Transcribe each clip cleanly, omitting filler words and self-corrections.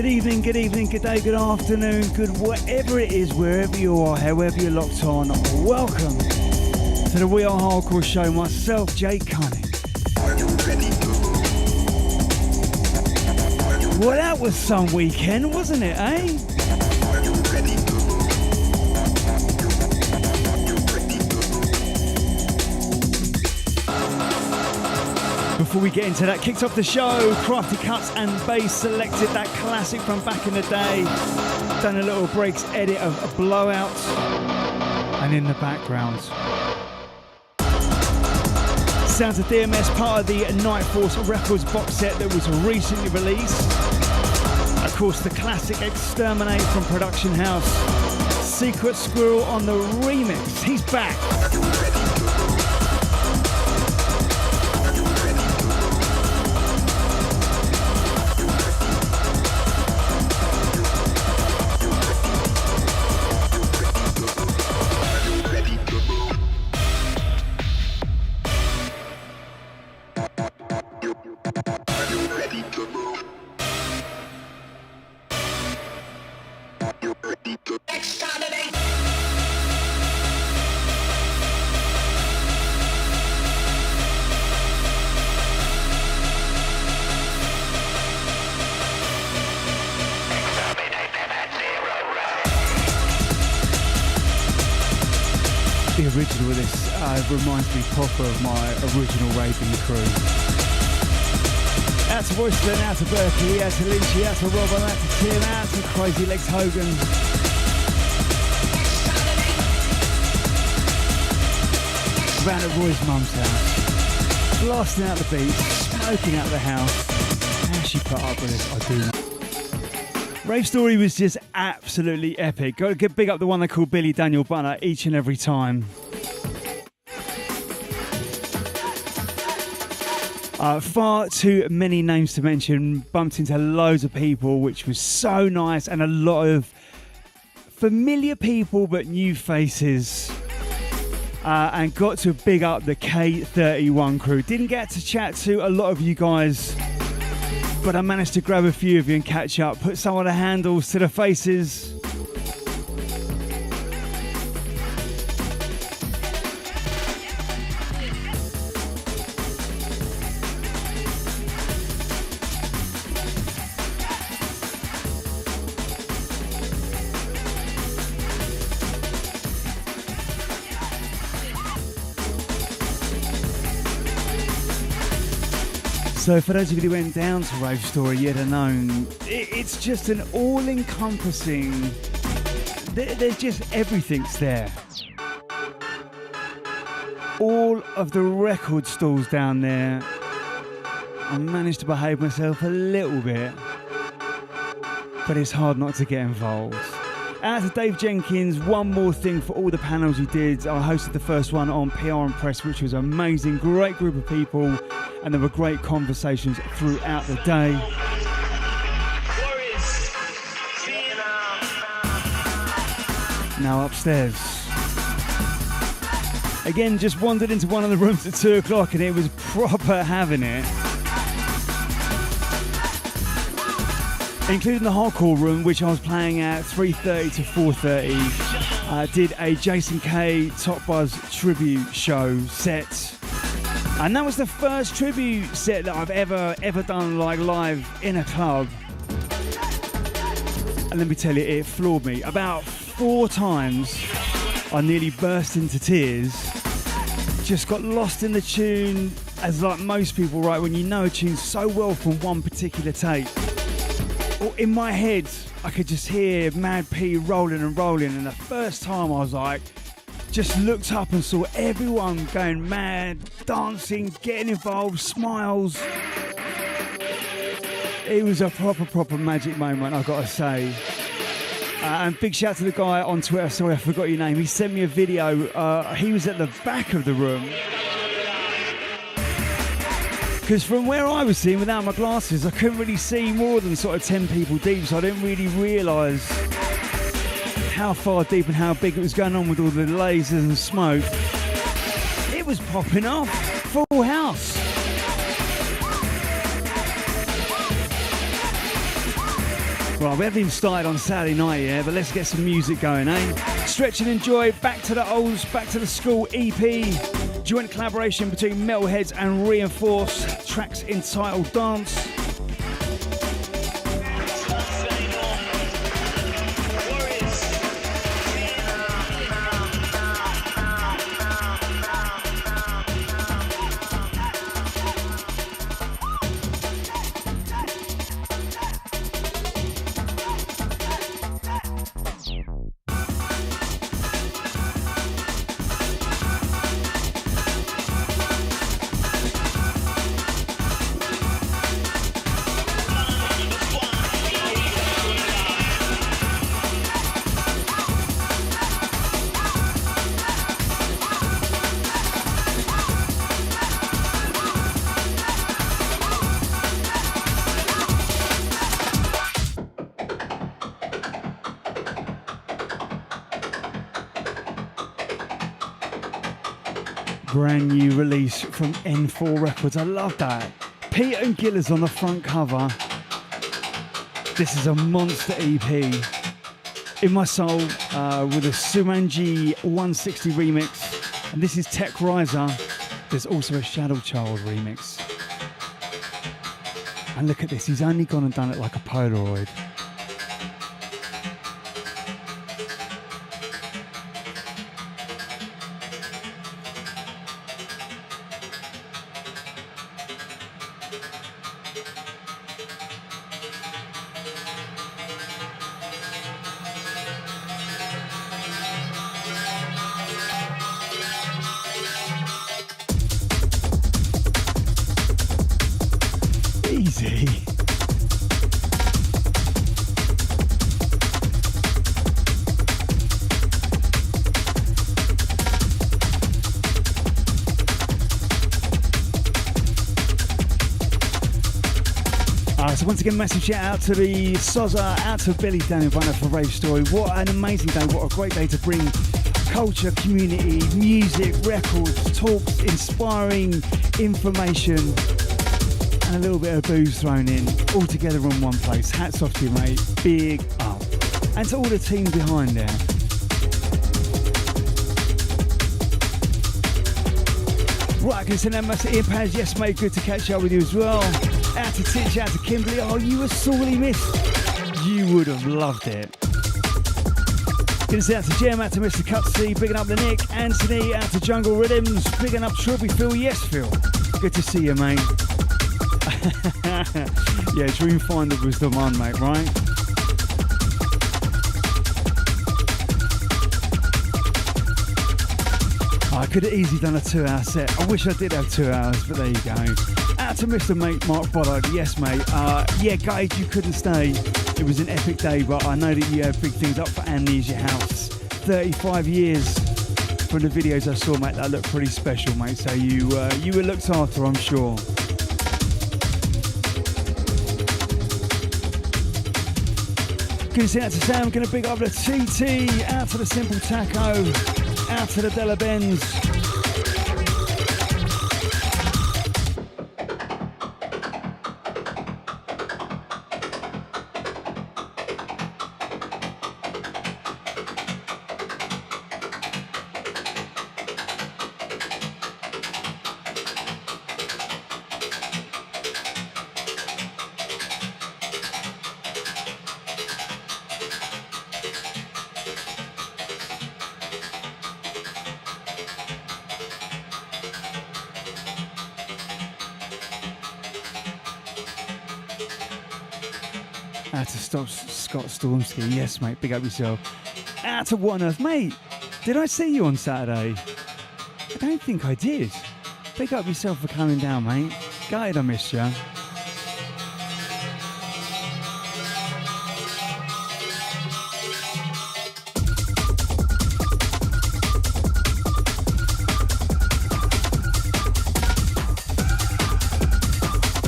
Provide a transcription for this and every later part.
Good evening, good day, good afternoon, good whatever it is, wherever you are, however you're locked on. Welcome to the We Are Hardcore show. Myself, Jay Cunning. Well, that was some weekend, wasn't it, eh? Before we get into that, kicked off the show, Crafty Cuts and Bass selected that classic from back in the day. Done a little breaks edit of a Blowout. And in the background, sounds of DMS, part of the Night Force Records box set that was recently released. Of course, the classic Exterminate from Production House. Secret Squirrel on the remix. He's back. The original of this reminds me proper of my original Raving Crew. Out to Royston, out to Berkeley, out to Lynchy, out to Robin, out to Tim, out to Crazy Legs Hogan. Round at Roy's mum's house, blasting out the beats, smoking out the house. How she put up with this, I do not. Rave Story was just absolutely epic. Got to get big up the one they call Billy Daniel Bunner each and every time. Far too many names to mention. Bumped into loads of people, which was so nice, and a lot of familiar people but new faces. And got to big up the K31 crew. Didn't get to chat to a lot of you guys, but I managed to grab a few of you and catch up, put some of the handles to the faces. So for those of you who went down to Rave Story, you'd have known it's just an all-encompassing, there's just everything's there. All of the record stalls down there. I managed to behave myself a little bit, but it's hard not to get involved. Out to Dave Jenkins, one more thing for all the panels he did. I hosted the first one on PR and Press, which was amazing, great group of people. And there were great conversations throughout the day. Now upstairs. Again, just wandered into one of the rooms at 2 o'clock and it was proper having it. Including the hardcore room, which I was playing at 3:30 to 4:30. Did a Jason K Top Buzz tribute show set. And that was the first tribute set that I've ever done like live in a club. And let me tell you, it floored me. About 4 times I nearly burst into tears. Just got lost in the tune, as like most people, right, when you know a tune so well from one particular take. Or in my head, I could just hear Mad P rolling and rolling, and the first time I was like, just looked up and saw everyone going mad, dancing, getting involved, smiles. It was a proper magic moment, I've got to say. And big shout to the guy on Twitter, sorry I forgot your name, he sent me a video, he was at the back of the room. Because from where I was seeing without my glasses, I couldn't really see more than sort of 10 people deep, so I didn't really realise how far deep and how big it was going on with all the lasers and smoke. It was popping off, full house. Right, we haven't even started on Saturday night yet, but let's get some music going, eh? Stretch and Enjoy, Back to the Olds, Back to the School EP. Joint collaboration between Metalheads and Reinforce. Tracks entitled Dance. Brand new release from hnwER Records. I love that. Peter and Gillis on the front cover. This is a monster EP. In My Soul with a Sumanji 160 remix. And this is Tech Riser. There's also a Shadow Child remix. And look at this. He's only gone and done it like a Polaroid. Easy. So once again, massive shout out to the Soza, out to Billy down in Vienna for Rave Story. What an amazing day, what a great day to bring culture, community, music, records, talks, inspiring information, and a little bit of booze thrown in, all together in one place. Hats off to you, mate. Big up. And to all the team behind there. Right, I can send out massive earpads. Yes, mate, good to catch up with you as well. Out to Titch, out to Kimberly. Oh, you were sorely missed. You would have loved it. Gonna say out to Jem, out to Mr. Cutsy, bigging up the Nick, Anthony, out to Jungle Rhythms, bigging up Trilby Phil. Yes, Phil. Good to see you, mate. Yeah, Dreamfinder was the one, mate, right? I could have easily done a 2-hour set. I wish I did have 2 hours, but there you go. Out to Mr. Mate Mark Bollard. Yes, mate. Yeah, Gage, you couldn't stay. It was an epic day, but I know that you have big things up for Amnesia House. 35 years from the videos I saw, mate. That looked pretty special, mate. So you were looked after, I'm sure. Gonna send out to Sam. Gonna big up the TT. Out to the Simple Taco. Out to the Della Benz. Out to Scott Stormsky. Yes, mate, big up yourself. Out to What on Earth, mate. Did I see you on Saturday? I don't think I did. Big up yourself for coming down, mate. Gutted I missed you.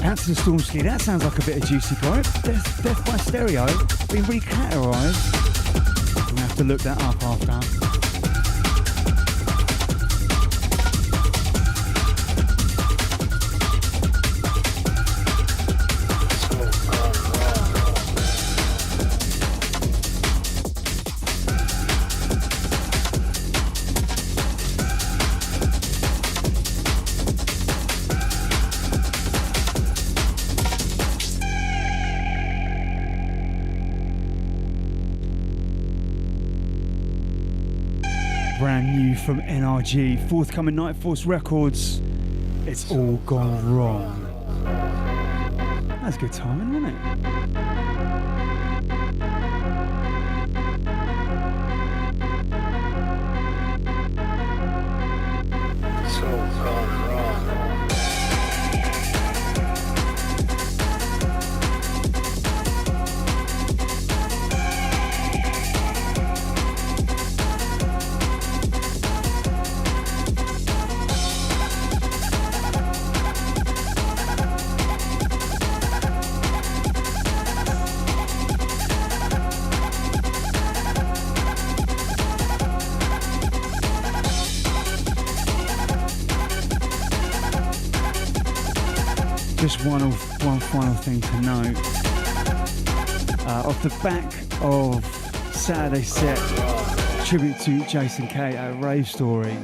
Out to the Stormsky, that sounds like a bit of juicy growth. Death by Stereo, being recategorised. I'm going to have to look that up after. brand new from NRG, forthcoming Night Force Records. It's all gone wrong. That's good timing, wasn't it? Just one final thing to note. Off the back of Saturday set, tribute to Jason K at Rave Story,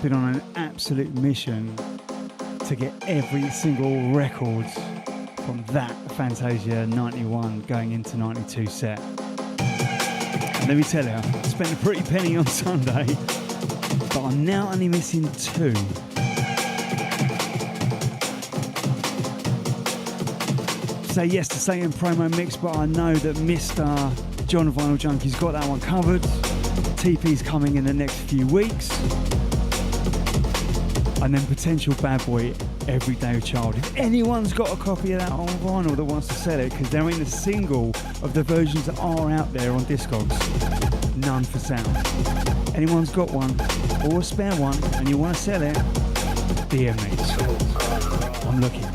been on an absolute mission to get every single record from that Fantasia 91 going into 92 set. And let me tell you, I spent a pretty penny on Sunday, but I'm now only missing 2. Say yes to Satan promo mix, but I know that Mr. John Vinyl Junkie's got that one covered. TP's coming in the next few weeks. And then potential bad boy, Everyday Child. If anyone's got a copy of that on vinyl that wants to sell it, because there ain't a single of the versions that are out there on Discogs. None for sale. Anyone's got one, or a spare one, and you want to sell it, DM me. I'm looking.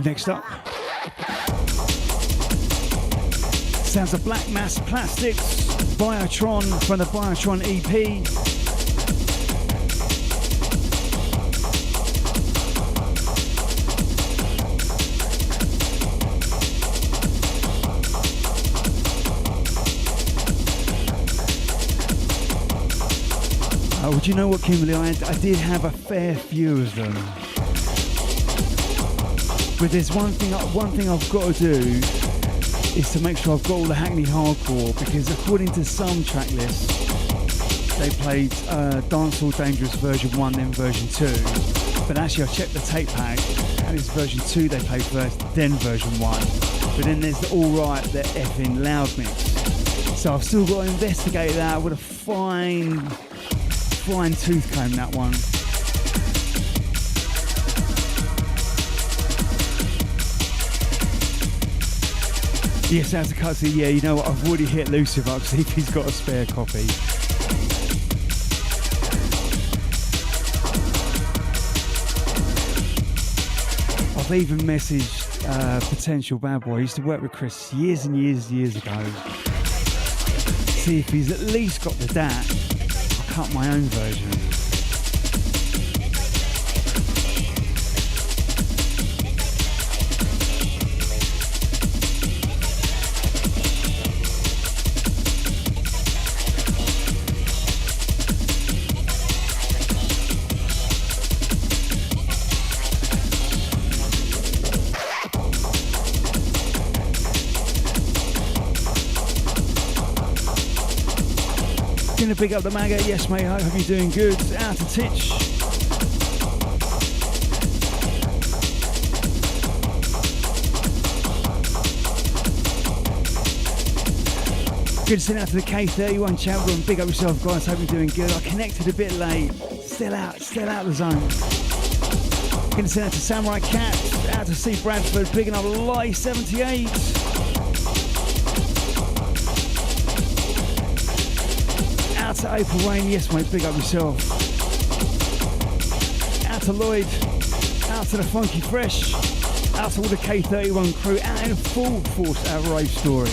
Next up, sounds of Black Mass Plastics, Biotron from the Biotron EP. Would you know what, Kimberly? I did have a fair few of them. But there's one thing I've got to do is to make sure I've got all the Hackney Hardcore, because according to some track lists, they played Dancehall Dangerous version 1, then version 2. But actually I checked the tape pack and it's version 2 they played first, then version 1. But then there's the Alright, the effing loud mix. So I've still got to investigate that with a fine tooth comb, that one. Yes, as a cutscene, yeah, you know what, I've already hit Lucifer up, see if he's got a spare copy. I've even messaged potential bad boy. I used to work with Chris years and years ago. See if he's at least got the DAT. I'll cut my own version. Gonna big up the maggot. Yes, mate. I hope you're doing good. Out to Titch. Good to send out to the K31 chat room. Big up yourself, guys. Hope you're doing good. I connected a bit late. Still out the zone. Going to send out to Samurai Cat. Out to C Bradford. Picking up Light 78. Out to April Rain. Yes, mate. Big up yourself. Out to Lloyd. Out to the Funky Fresh. Out to all the K31 crew. Out in full force at Rave Story.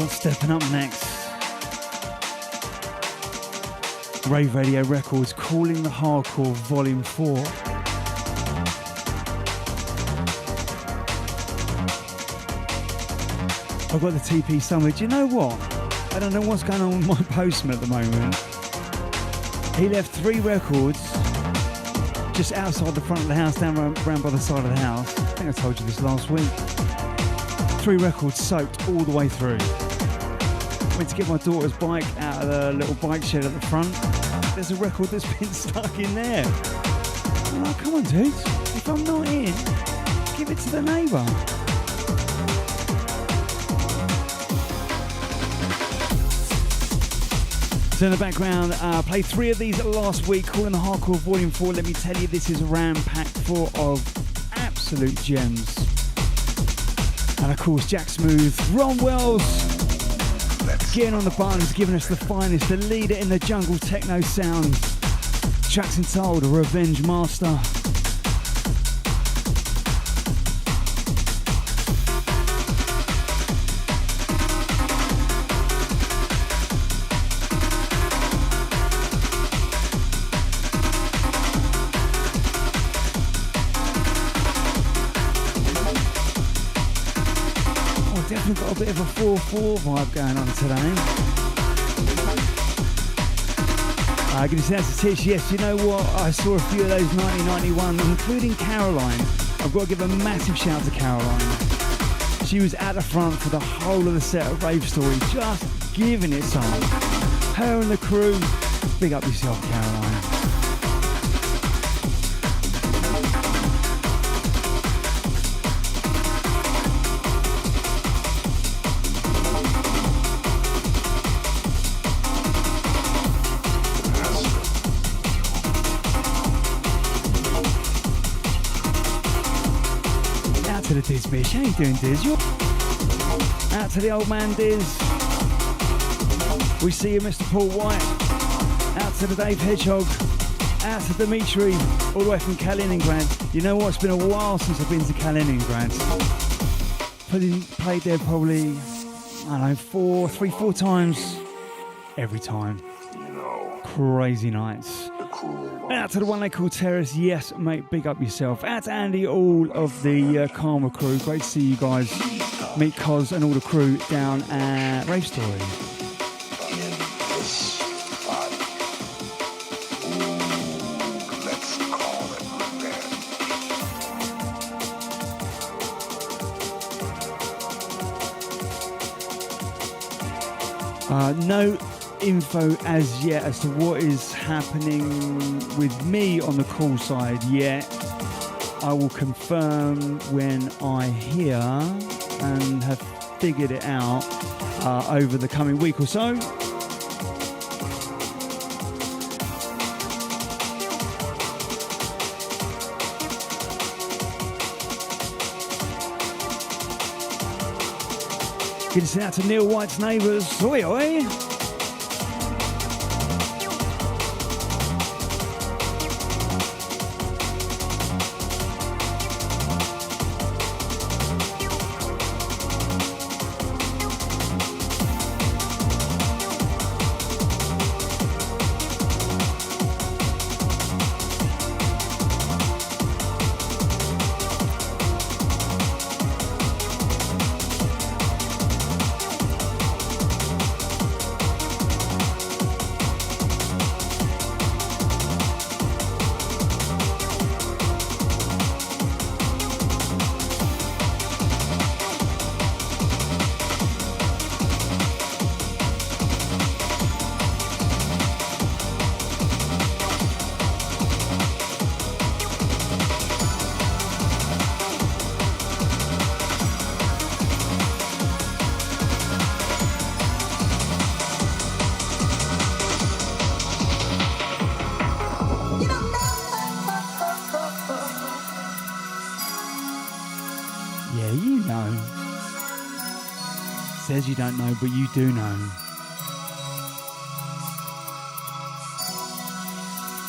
Stepping up next, Rave Radio Records, Calling the Hardcore Volume 4. I've got the TP somewhere. Do you know what? I don't know what's going on with my postman at the moment. He left 3 records just outside the front of the house, down around by the side of the house. I think I told you this last week. 3 records soaked all the way through. Went to get my daughter's bike out of the little bike shed at the front. There's a record that's been stuck in there. I'm like, come on, dude. If I'm not in, give it to the neighbour. So in the background, played 3 of these last week, Calling the Hardcore Volume 4. Let me tell you, this is a ram-packed full of absolute gems. And of course, Jack Smooth, Ron Wells, getting on the buttons, giving us the finest, the leader in the jungle techno sound. Tracks entitled Revenge Master. Definitely got a bit of a 4-4 vibe going on today. I'm going to say to Tish, yes, you know what? I saw a few of those 1991, including Caroline. I've got to give a massive shout to Caroline. She was at the front for the whole of the set of Rave Story, just giving it some. Her and the crew, big up yourself, Caroline. To the Diz Bish, how you doing, Diz? Out to the old man, Diz. We see you, Mr. Paul White. Out to the Dave Hedgehog. Out to Dimitri, all the way from Kaliningrad. You know what? It's been a while since I've been to Kaliningrad. Played there probably, I don't know, 4 times. Every time. Crazy nights. Out to the one they call Terrace, yes mate, big up yourself. Out to Andy, all of the Karma crew, great to see you guys. Meet Cos and all the crew down at Rave Story. No info as yet as to what is happening with me on the call side yet. I will confirm when I hear and have figured it out over the coming week or so. Good to send out to Neil White's neighbours. Oi, oi. Says you don't know, but you do know.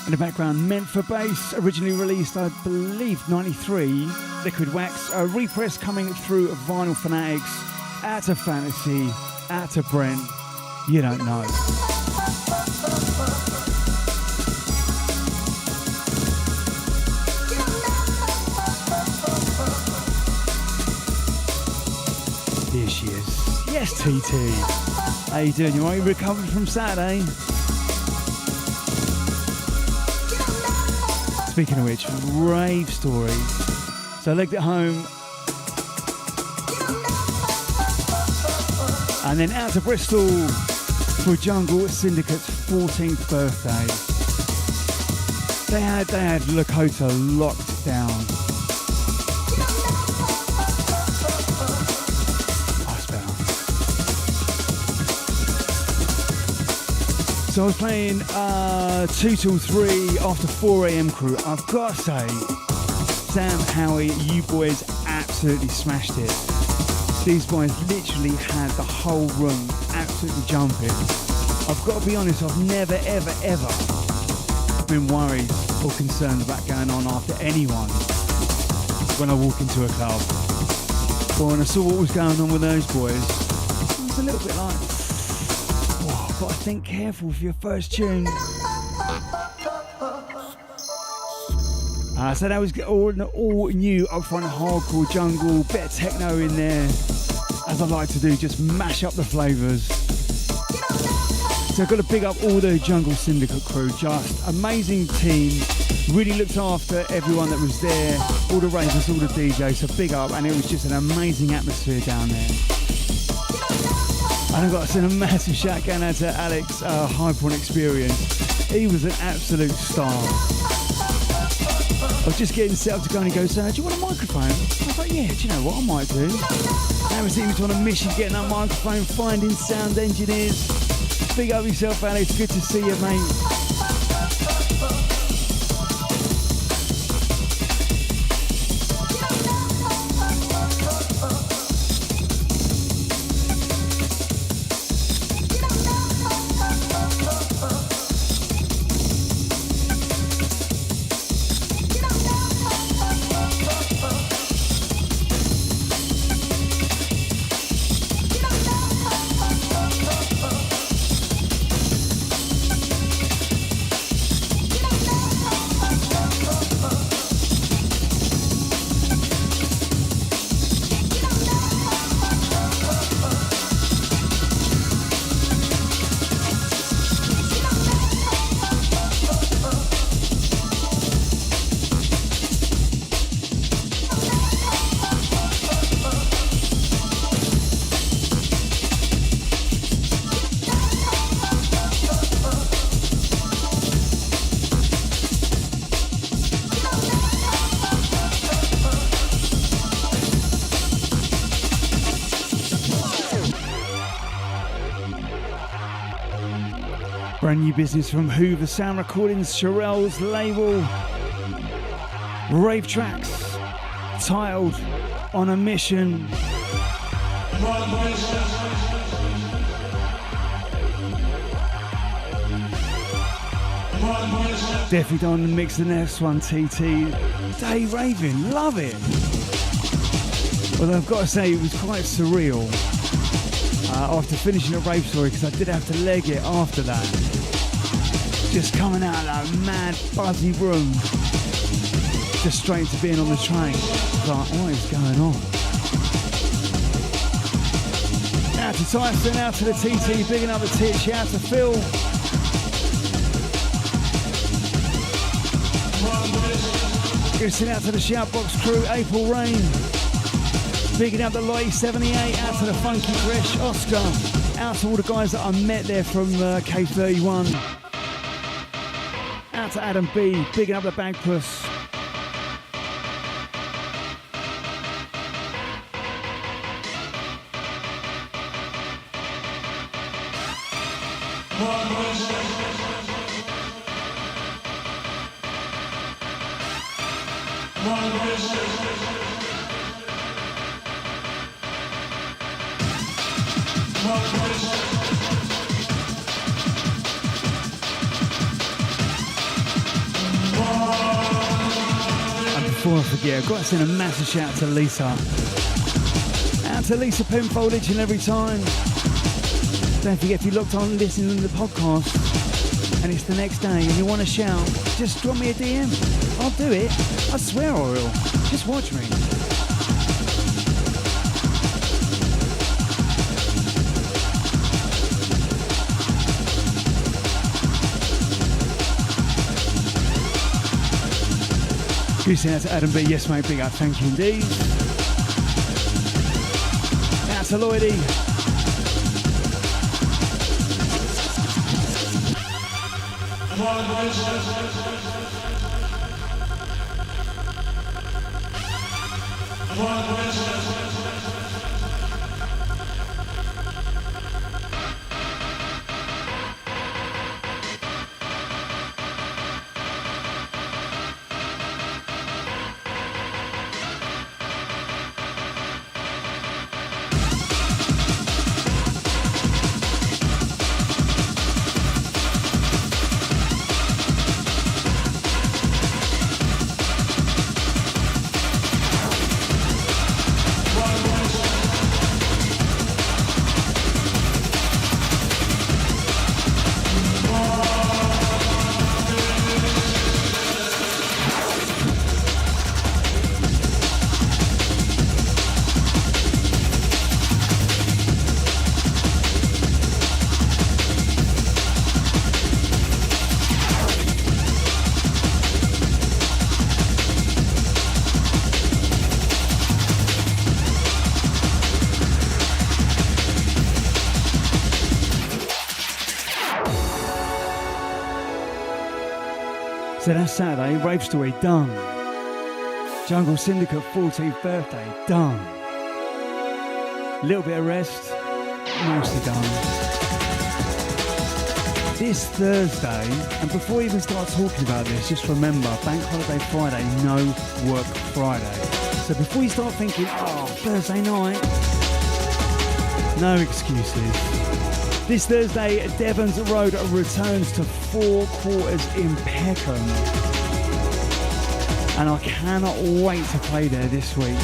In the background, Meant for Bass, originally released, I believe, 93. Liquid Wax, a repress coming through Vinyl Fanatics. Out to Fantasy, out to Brent. You don't know. Here she is. Yes, TT. How you doing? You alright? You recovered from Saturday? Speaking of which, rave story. So I legged it home. And then out to Bristol for Jungle Syndicate's 14th birthday. They had Lakota locked down. So I was playing 2 till 3 after 4 a.m. crew. I've got to say, Sam, Howie, you boys absolutely smashed it. These boys literally had the whole room absolutely jumping. I've got to be honest, I've never, ever, ever been worried or concerned about going on after anyone when I walk into a club. But when I saw what was going on with those boys, I was a little bit like, got to think careful for your first tune. So that was all new upfront hardcore jungle, bit of techno in there, as I like to do, just mash up the flavours. So I've got to big up all the Jungle Syndicate crew, just amazing team, really looked after everyone that was there, all the ravers, all the DJs, so big up, and it was just an amazing atmosphere down there. And I've got to send a massive shout going out to Alex, High Point Experience. He was an absolute star. I was just getting set up to go and he goes, do you want a microphone? I was like, yeah, do you know what, I might do. Now he was on a mission getting that microphone, finding sound engineers. Big up yourself, Alex, good to see you, mate. Brand new business from Hoover Sound Recordings, Sherelle's label. Rave tracks, titled On a Mission. Definitely don't want to mix the next one, TT. Day raving, love it. Although I've got to say, it was quite surreal after finishing a rave story, because I did have to leg it after that. Just coming out of that mad, buzzy room, just straight into being on the train. Like, what is going on? Out to Tyson, out to the TT, bigging up the tits, out to Phil. Send out to the Shoutbox crew, April Rain. Bigging up the Lottie 78, out to the Funky Fresh, Oscar. Out to all the guys that I met there from K31. Out to Adam B, bigging up the Bagpuss. Before I forget, I've got to send a massive shout out to Lisa. Out to Lisa Penfold each and every time. Don't forget, if you looked on listening to the podcast and it's the next day and you want to shout, just drop me a DM. I'll do it. I swear I will. Just watch me. You send out to Adam B. Yes, mate, big up. Thank you indeed. Out to Lloydie. So that's Saturday, rave story done. Jungle Syndicate 14th birthday done. Little bit of rest, mostly done. This Thursday, and before we even start talking about this, just remember, Bank Holiday Friday, no work Friday. So before you start thinking, oh, Thursday night, no excuses. This Thursday, Devon's Road returns to 4 Quarters in Peckham. And I cannot wait to play there this week.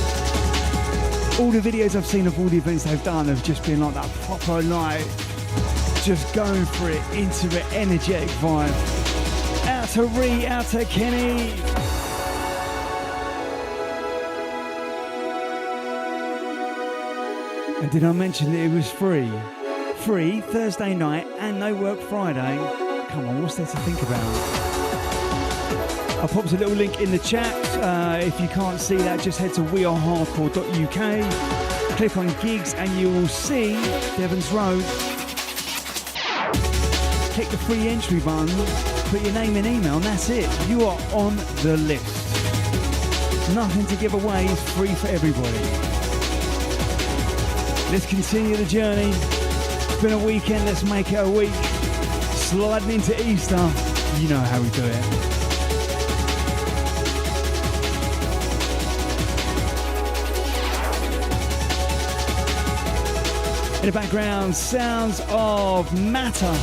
All the videos I've seen of all the events they've done have just been like that proper night, just going for it, into the energetic vibe. Out to Ree, out to Kenny. And did I mention that it was free? Free Thursday night and no work Friday. Come on, what's there to think about? I popped a little link in the chat. If you can't see that, just head to wearehardcore.uk, click on gigs and you will see Devon's Road. Click the free entry button, put your name and email, and that's it. You are on the list. Nothing to give away, is free for everybody. Let's continue the journey. It's been a weekend, let's make it a week. Sliding into Easter, you know how we do it. In the background, sounds of Matter.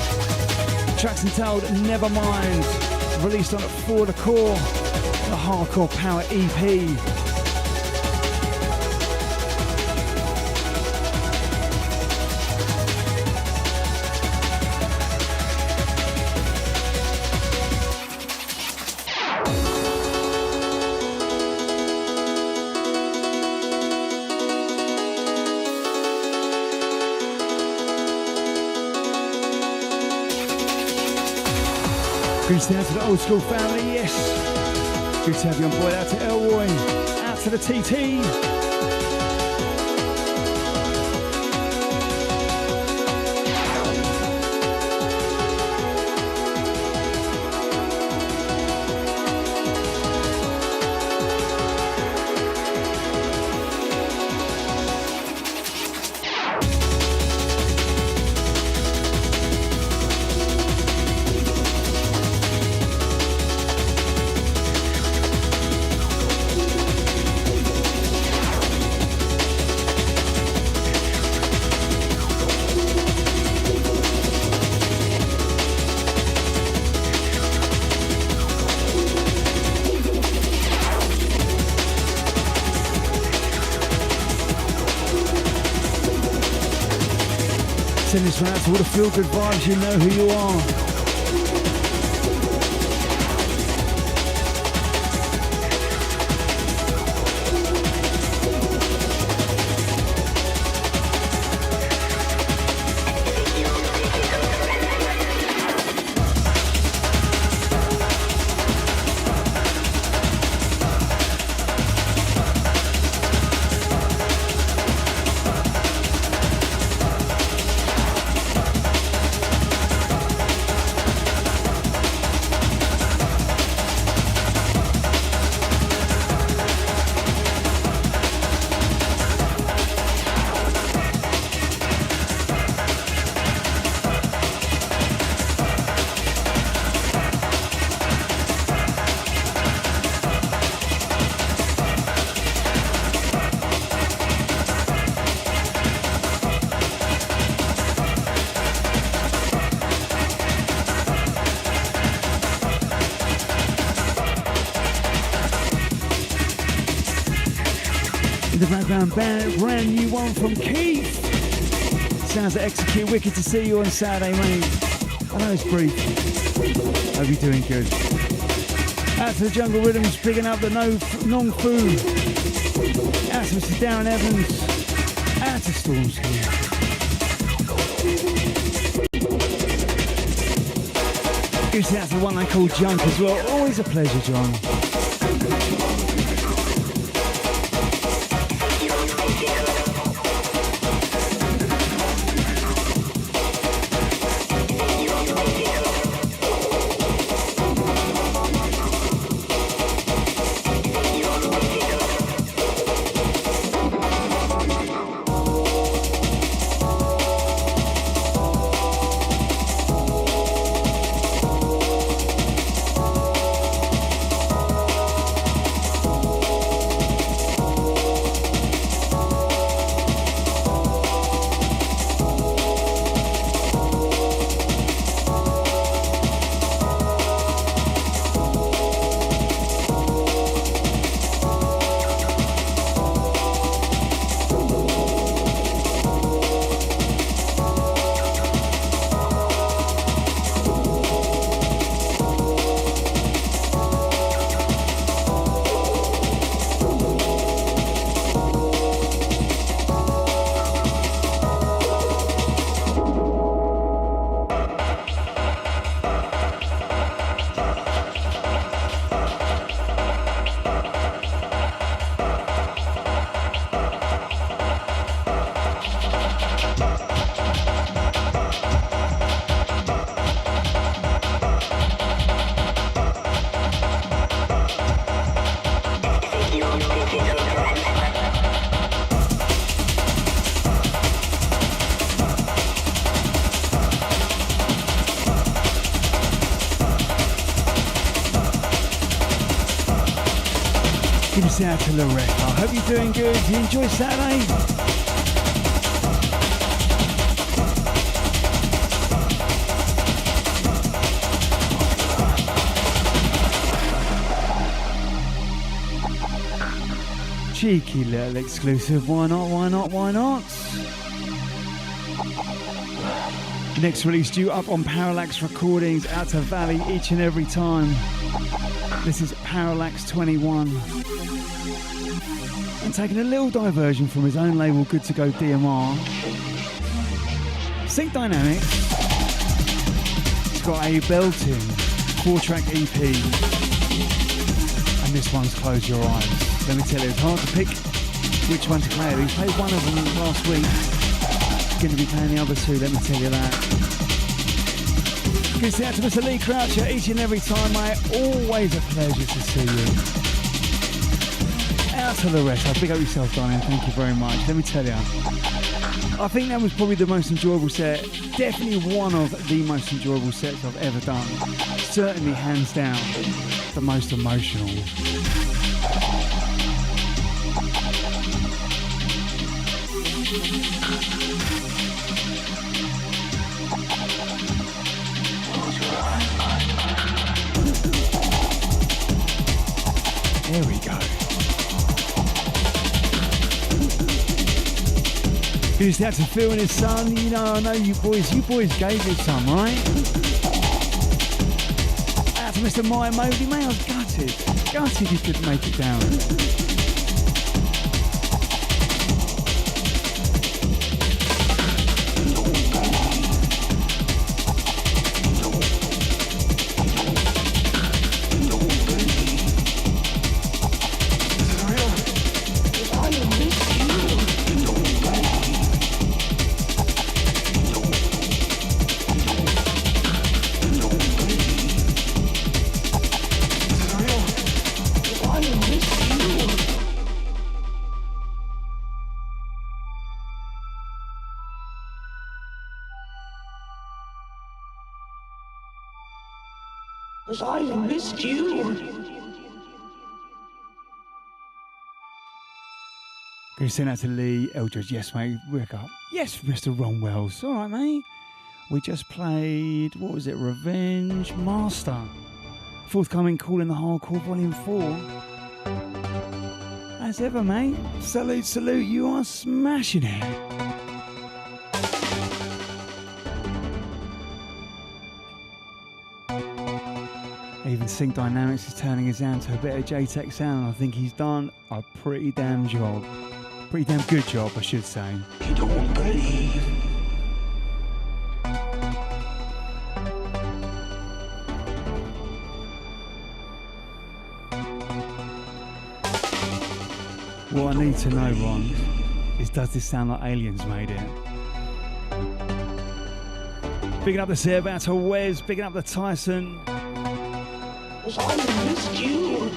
Tracks entitled Nevermind, released on For the Core, the Hardcore Power EP. Greetings down to the old school family, yes. Good to have you on board. Out to Elroy, out to the TT. Send this one out to all the feel-good vibes, you know who you are. The background band, brand new one from Keith. Sounds like Execute. Wicked to see you on Saturday, mate. I know it's brief. Hope you're doing good. Out to the Jungle Rhythms, picking up the non-fu. Out to Mr. Darren Evans. Out to Stormsky. Goes out to the one I call Junk as well. Always a pleasure, John. Out to Loretta. I hope you're doing good. You enjoy Saturday? Cheeky little exclusive. Why not? Why not? Why not? Next release due up on Parallax Recordings, out to Valley each and every time. This is Parallax 21. And taking a little diversion from his own label, Good To Go DMR. Sync Dynamics. It's got a belting 4-track EP. And this one's Close Your Eyes. Let me tell you, it's hard to pick which one to play. We played one of them last week. Going to be playing the other two, let me tell you that. Good to see out to Mr. Lee Croucher each and every time, mate. Always a pleasure to see you. Out to the rest. Big up yourself, darling. Thank you very much. Let me tell you, I think that was probably the most enjoyable set. Definitely one of the most enjoyable sets I've ever done. Certainly, hands down, the most emotional. There we go. Here's out to Phil and his son. You know, I know you boys gave it some, right? Out to Mr. Maya Mobley, mate, I was gutted you couldn't make it down. I missed you. Can you send that to Lee Eldridge? Yes, mate. Wake up. Yes, Mr. Ron Wells. All right, mate. We just played, what was it? Revenge Master. Forthcoming Call in the Hardcore Volume 4. As ever, mate. Salute, salute. You are smashing it. Even Sync Dynamics is turning his sound to a bit of J-Tech sound. I think he's done a pretty damn job. Pretty damn good job, I should say. You don't believe. What I need to know, Ron, is does this sound like Aliens made it? Picking up the set out to Wes, picking up the Tyson. I missed you.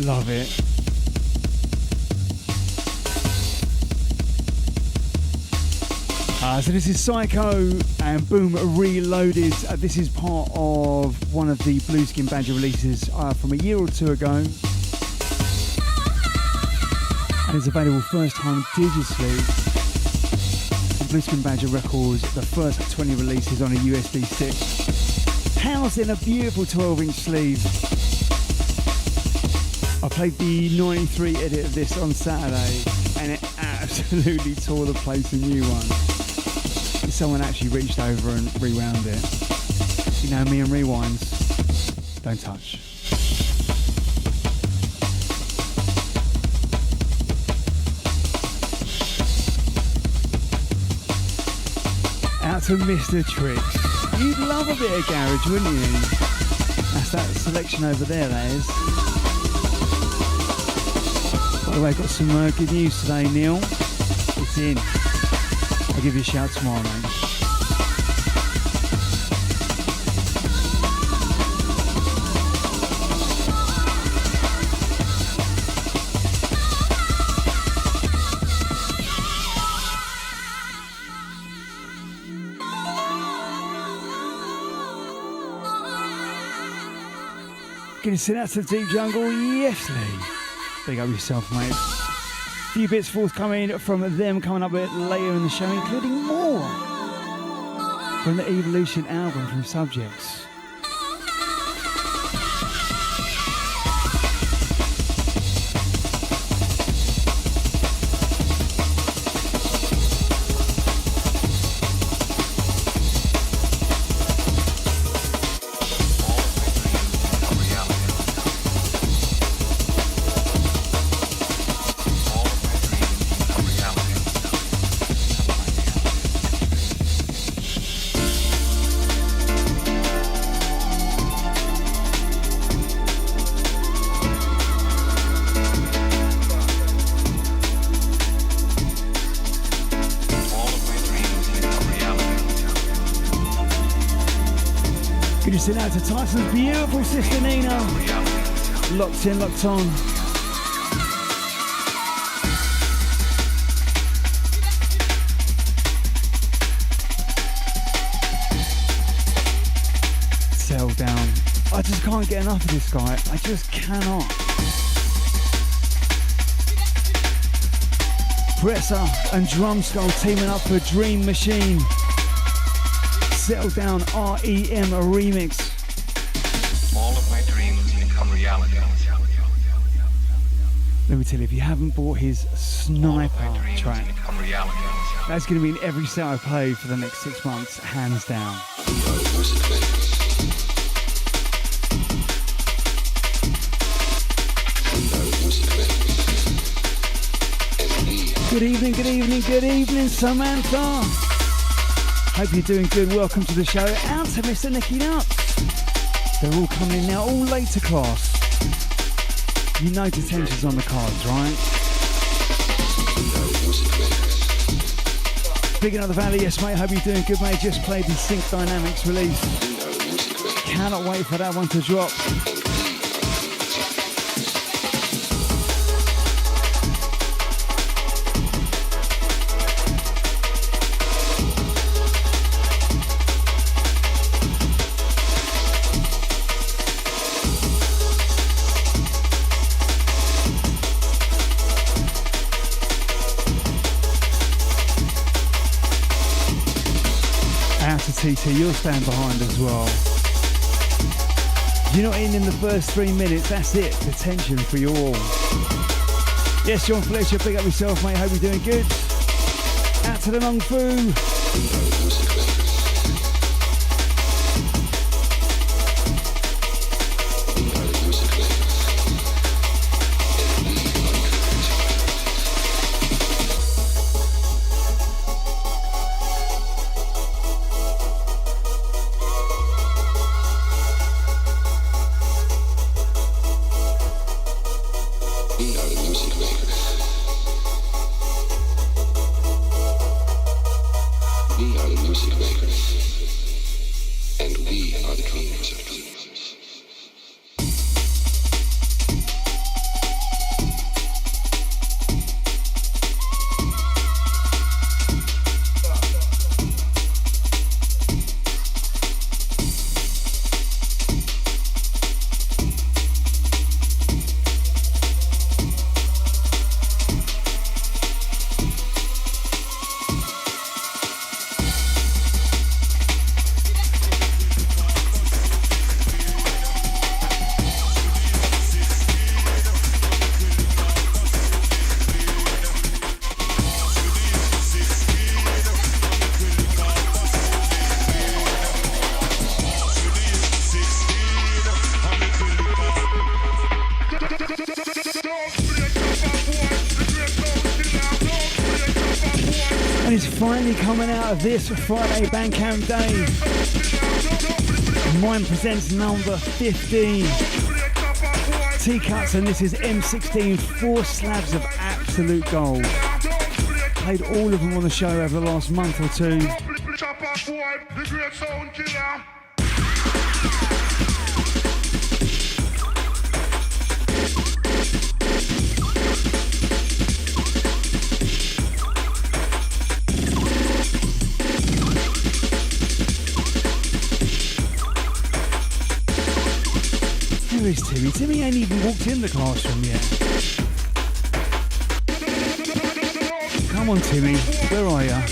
Love it. So this is Psycho and Boom Reloaded. This is part of one of the Blueskin Badger releases from a year or two ago. And it's available first time digitally. Blueskin Badger Records, the first 20 releases on a USB stick. Housed in a beautiful 12-inch sleeve. I played the 93 edit of this on Saturday and it absolutely tore the place a new one. Someone actually reached over and rewound it. You know me and rewinds, don't touch. Out to Mr. Tricks. You'd love a bit of garage, wouldn't you? That's that selection over there, that is. By the way, I've got some good news today, Neil. It's in. I'll give you a shout tomorrow, mate. Gonna send out to the Deep Jungle, yes, Lee. Big up yourself, mate. Few bits forthcoming from them coming up a bit later in the show, including more from the Evolution album from Subjects. Send out to Tyson's beautiful sister Nina. Locked in, locked on. Settle down. I just can't get enough of this guy. I just cannot. Presser and Drum Skull teaming up for Dream Machine. Settle Down REM a remix. All of my dreams become reality. Let me tell you, if you haven't bought his Sniper track, that's going to be in every set I play for the next 6 months, hands down. Good evening, good evening, good evening, Samantha. Hope you're doing good. Welcome to the show. Out to Mr. Nicky Nuts. They're all coming in now, all late to class. You know detention's on the cards, right? Big Another Valley, yes mate, hope you're doing good mate. Just played the Sync Dynamics release. Cannot wait for that one to drop. TT, you'll stand behind as well. You're not in the first 3 minutes, that's it. Detention for you all. Yes, John Fletcher, big up yourself, mate. Hope you're doing good. Out to the Long Fu. And it's finally coming out of this Friday Bandcamp Day. Mine presents number 15. T-Cuts, and this is M16, 4 slabs of absolute gold. Played all of them on the show over the last month or two. Where is Timmy? Timmy ain't even walked in the classroom yet. Come on, Timmy. Where are you?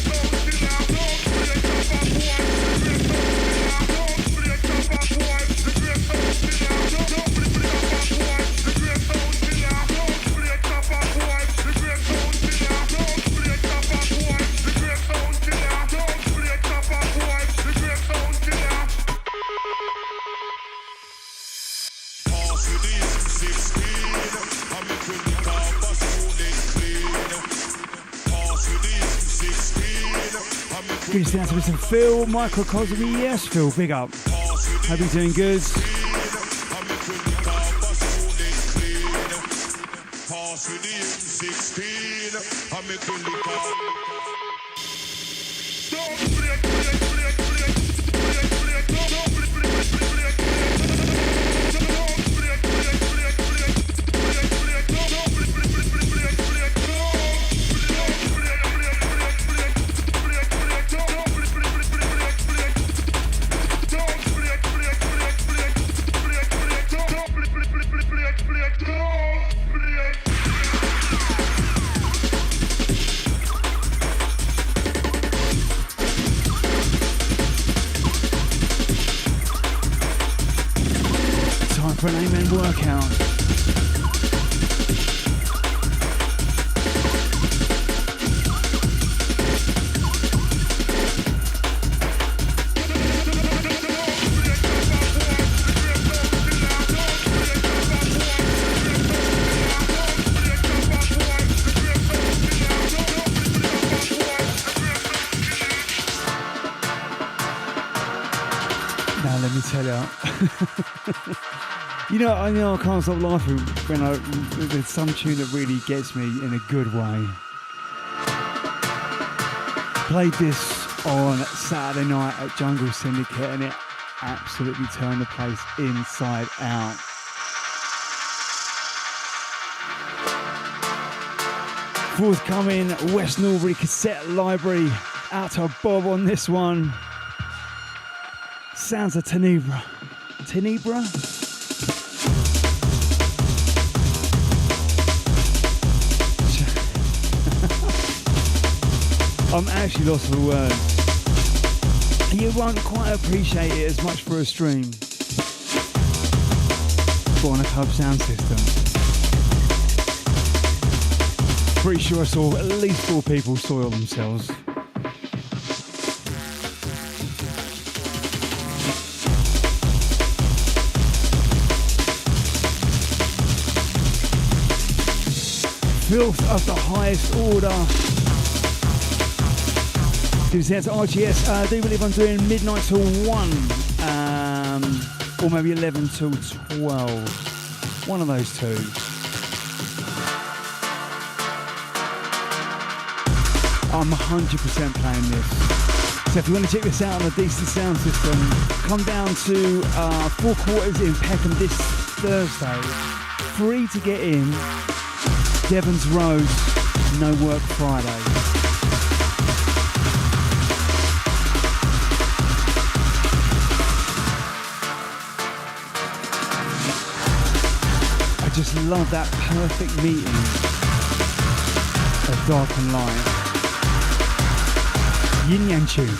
Good to see some Phil, Microcosm. Yes, Phil, big up. Hope you're doing good. For an amen workout. Now let me tell you. I know I can't stop laughing when there's some tune that really gets me in a good way. Played this on Saturday night at Jungle Syndicate and it absolutely turned the place inside out. Forthcoming West Norbury cassette library. Out to Bob on this one. Sounds of Tenebra. Tenebra? I'm actually lost for words. You won't quite appreciate it as much for a stream. But on a club sound system. Pretty sure I saw at least 4 people soil themselves. Filth of the highest order. Give us out to RGS. I do believe I'm doing midnight till 1. Or maybe 11 till 12. One of those two. I'm 100% playing this. So if you want to check this out on a decent sound system, come down to 4 Quarters in Peckham this Thursday. Free to get in. Devon's Road, no work Friday. I just love that perfect meeting of dark and light. Yin Yang Tune.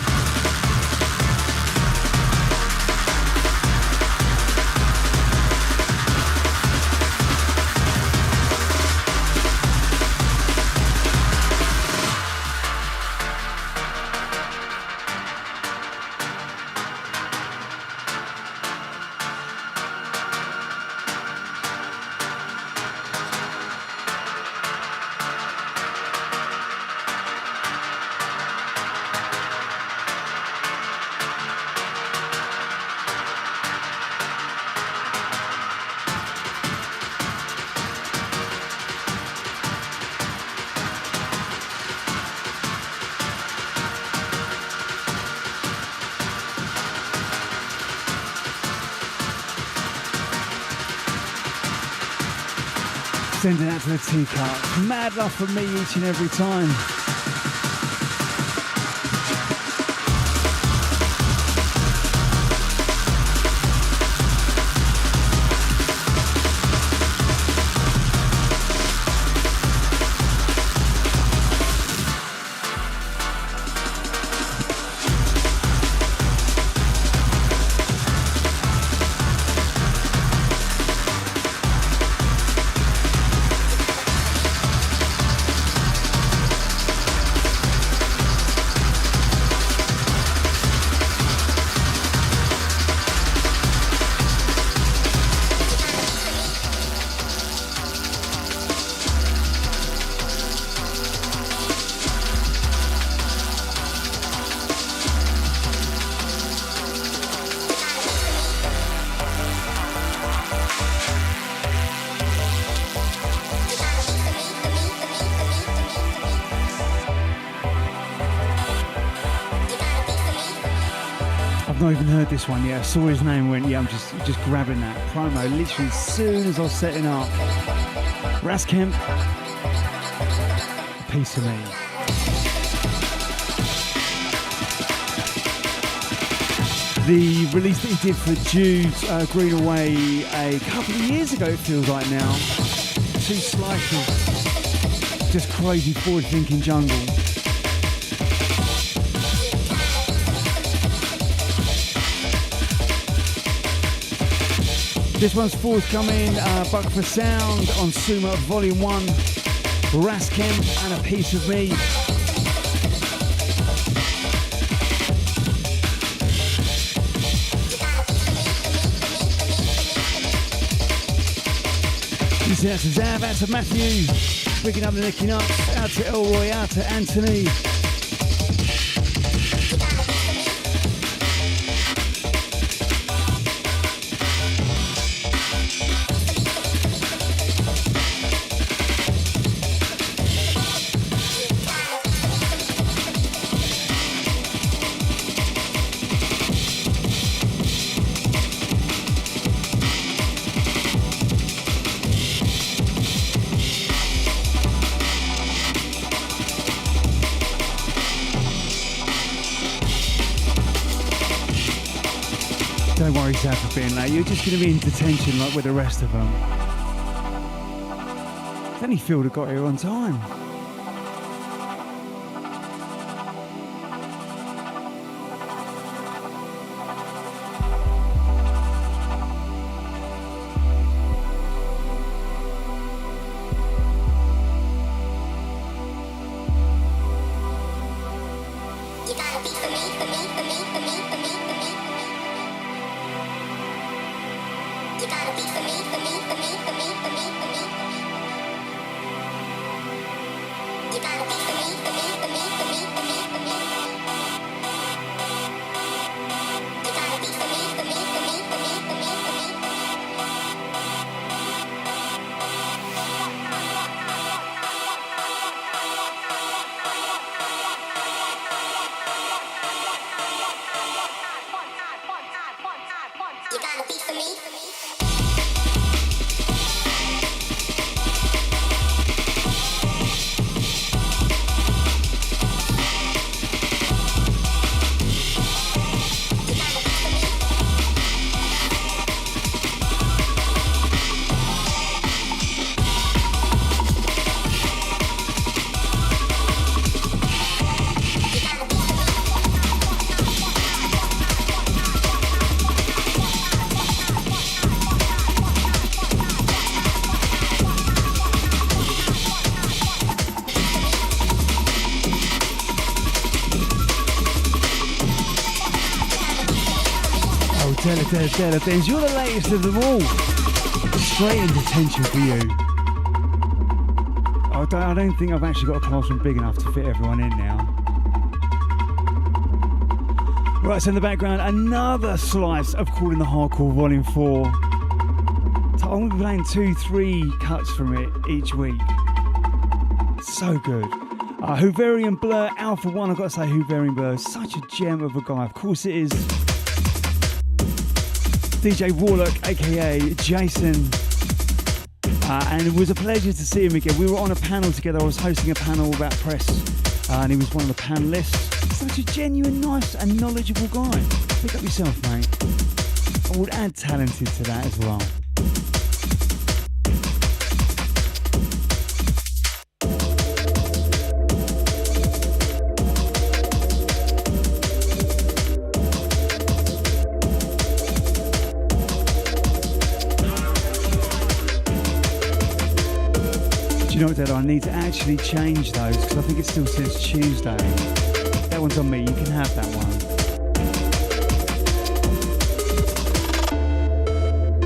Sending out to the teacup. Mad love for me each and every time. I've not even heard this one yet. I saw his name and went, yeah, I'm just grabbing that promo literally as soon as I was setting up. Raskemp, a piece of me. The release that he did for Jude's Greenaway a couple of years ago, it feels like now. 2 slices, just crazy forward-thinking jungle. This one's forthcoming, Buck for Sound on Suma Volume 1, Raskemp and a Piece of Me. This is out to Zav, out to Matthew, picking up the Nicky Nuts, out to Elroy, out to Anthony. Don't worry, Zab, for being late. You're just going to be in detention like with the rest of them. If only Phil had got here on time. Things. You're the latest of them all. Straight in detention for you. I don't think I've actually got a classroom big enough to fit everyone in now. Right, so in the background, another slice of Calling the Hardcore Volume 4. So I'm going to be playing 2-3 cuts from it each week. So good. hnwER Blur, Alpha 1, I've got to say hnwER Blur is such a gem of a guy. Of course it is. DJ Warlock, aka Jason, And it was a pleasure to see him again. We were on a panel together. I was hosting a panel about press, and he was one of the panelists. Such a genuine, nice and knowledgeable guy. Pick up yourself, mate. I would add talented to that as well. You know what, Dad? I need to actually change those because I think it still says Tuesday. That one's on me. You can have that one.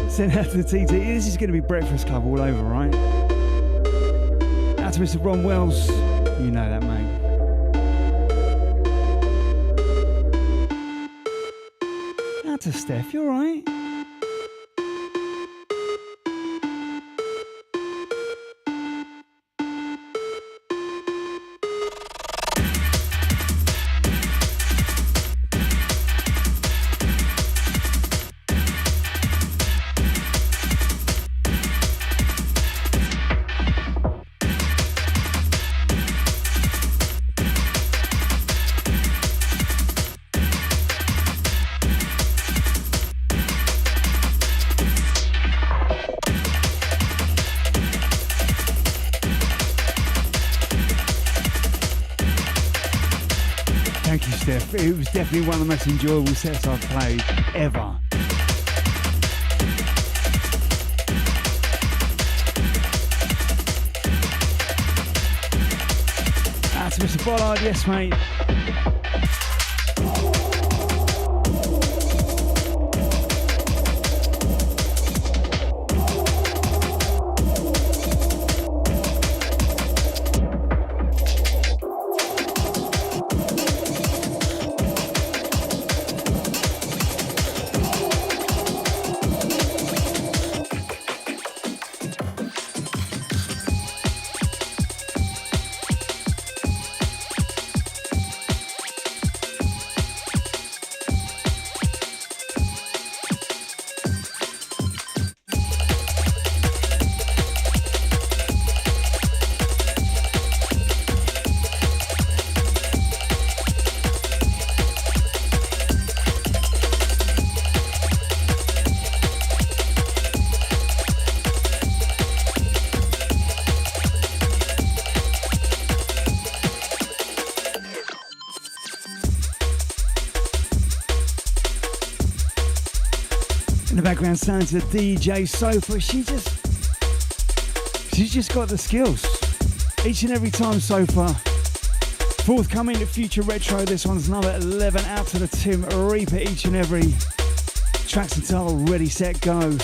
Send out to the TT. This is going to be Breakfast Club all over, right? Out to Mr. Ron Wells. You know that, mate. Out to Steph. You all right? It was definitely one of the most enjoyable sets I've played ever. That's Mr. Bollard, yes mate. Background sound to DJ Sofa. She's just got the skills. Each and every time, Sofa. Forthcoming at Future Retro. This one's another 11 out to the Tim Reaper. Each and every track's entitled Ready, Set, Go.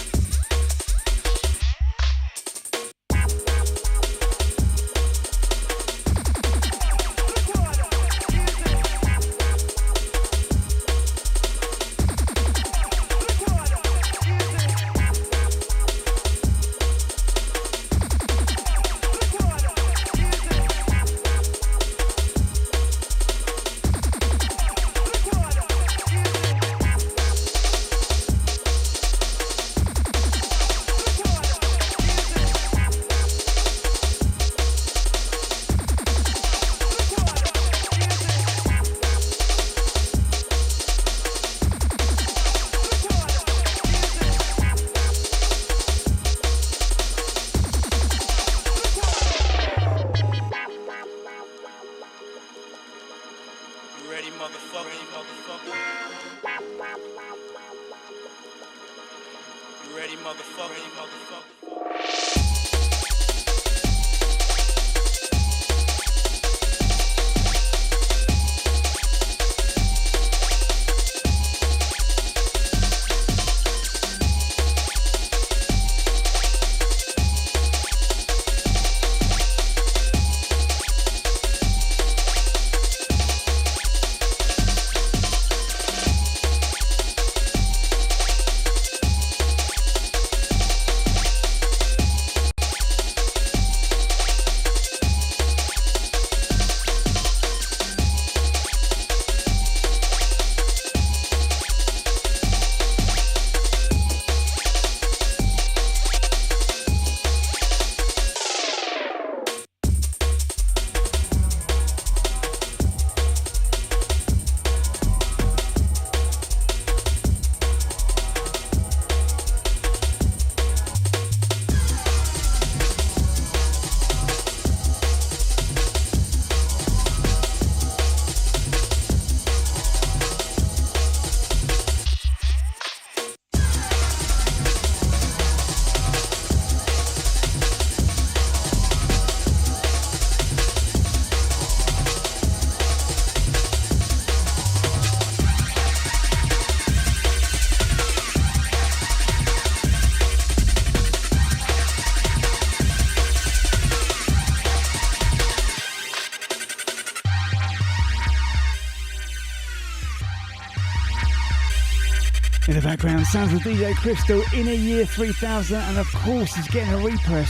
the background, sounds of DJ Crystal in a year 3000, and of course he's getting a repress.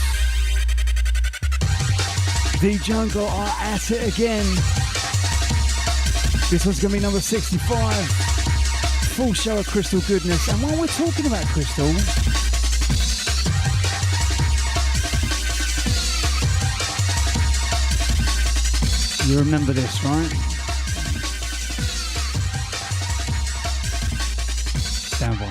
The Jungle are at it again. This one's going to be number 65. Full show of Crystal goodness. And while we're talking about Crystal, you remember this, right? Stand by.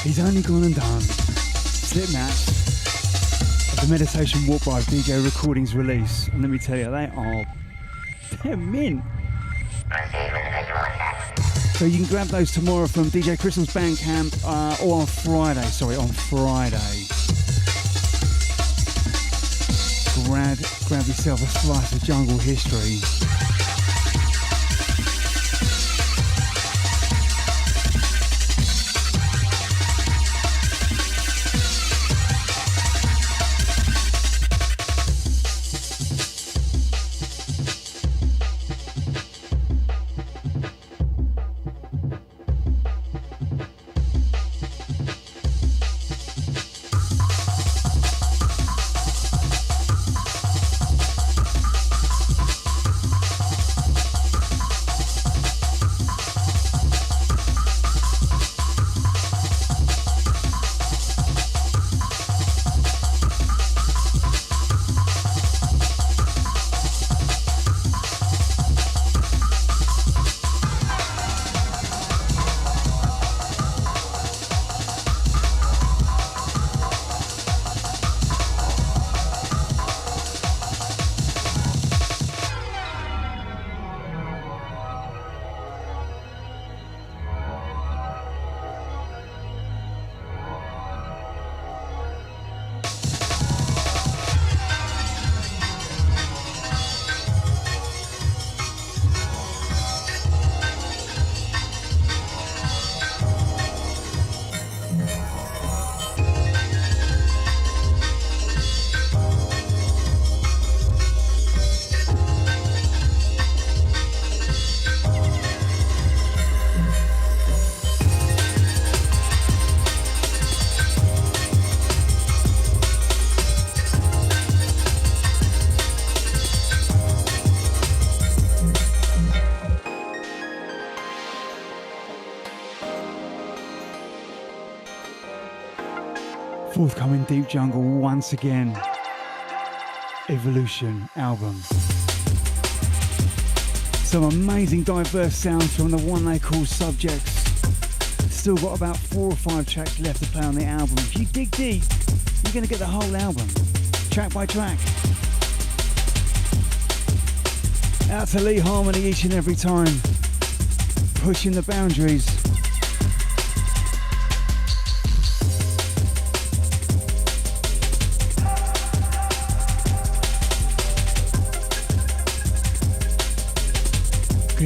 He's only gone and done Slipknot of the Meditation Walk by DJ Recordings release, and let me tell you, they're mint. So you can grab those tomorrow from DJ Crystal's Bandcamp, or on Friday. Grab yourself a slice of jungle history. Forthcoming Deep Jungle once again. Evolution album. Some amazing diverse sounds from the one they call Subjects. Still got about 4 or 5 tracks left to play on the album. If you dig deep, you're going to get the whole album, track by track. Out to Lee Harmony each and every time, pushing the boundaries.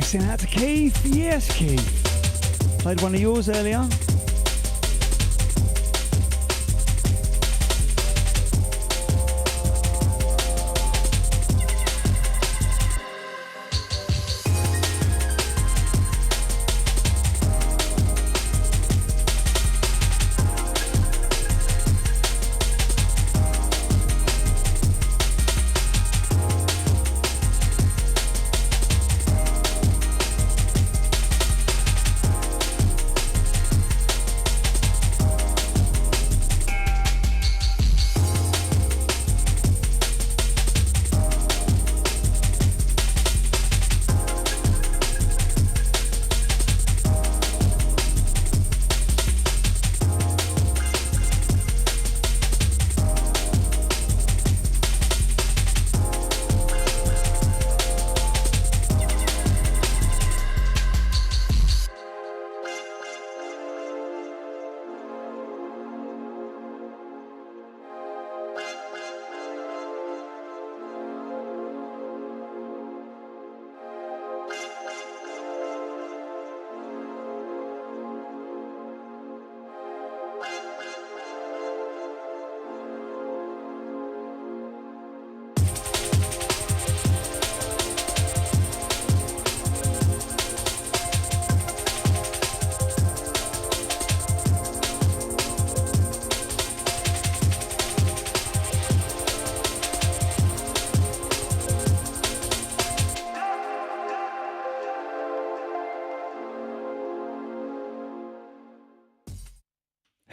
Send out to Keith. Yes, Keith. Played one of yours earlier.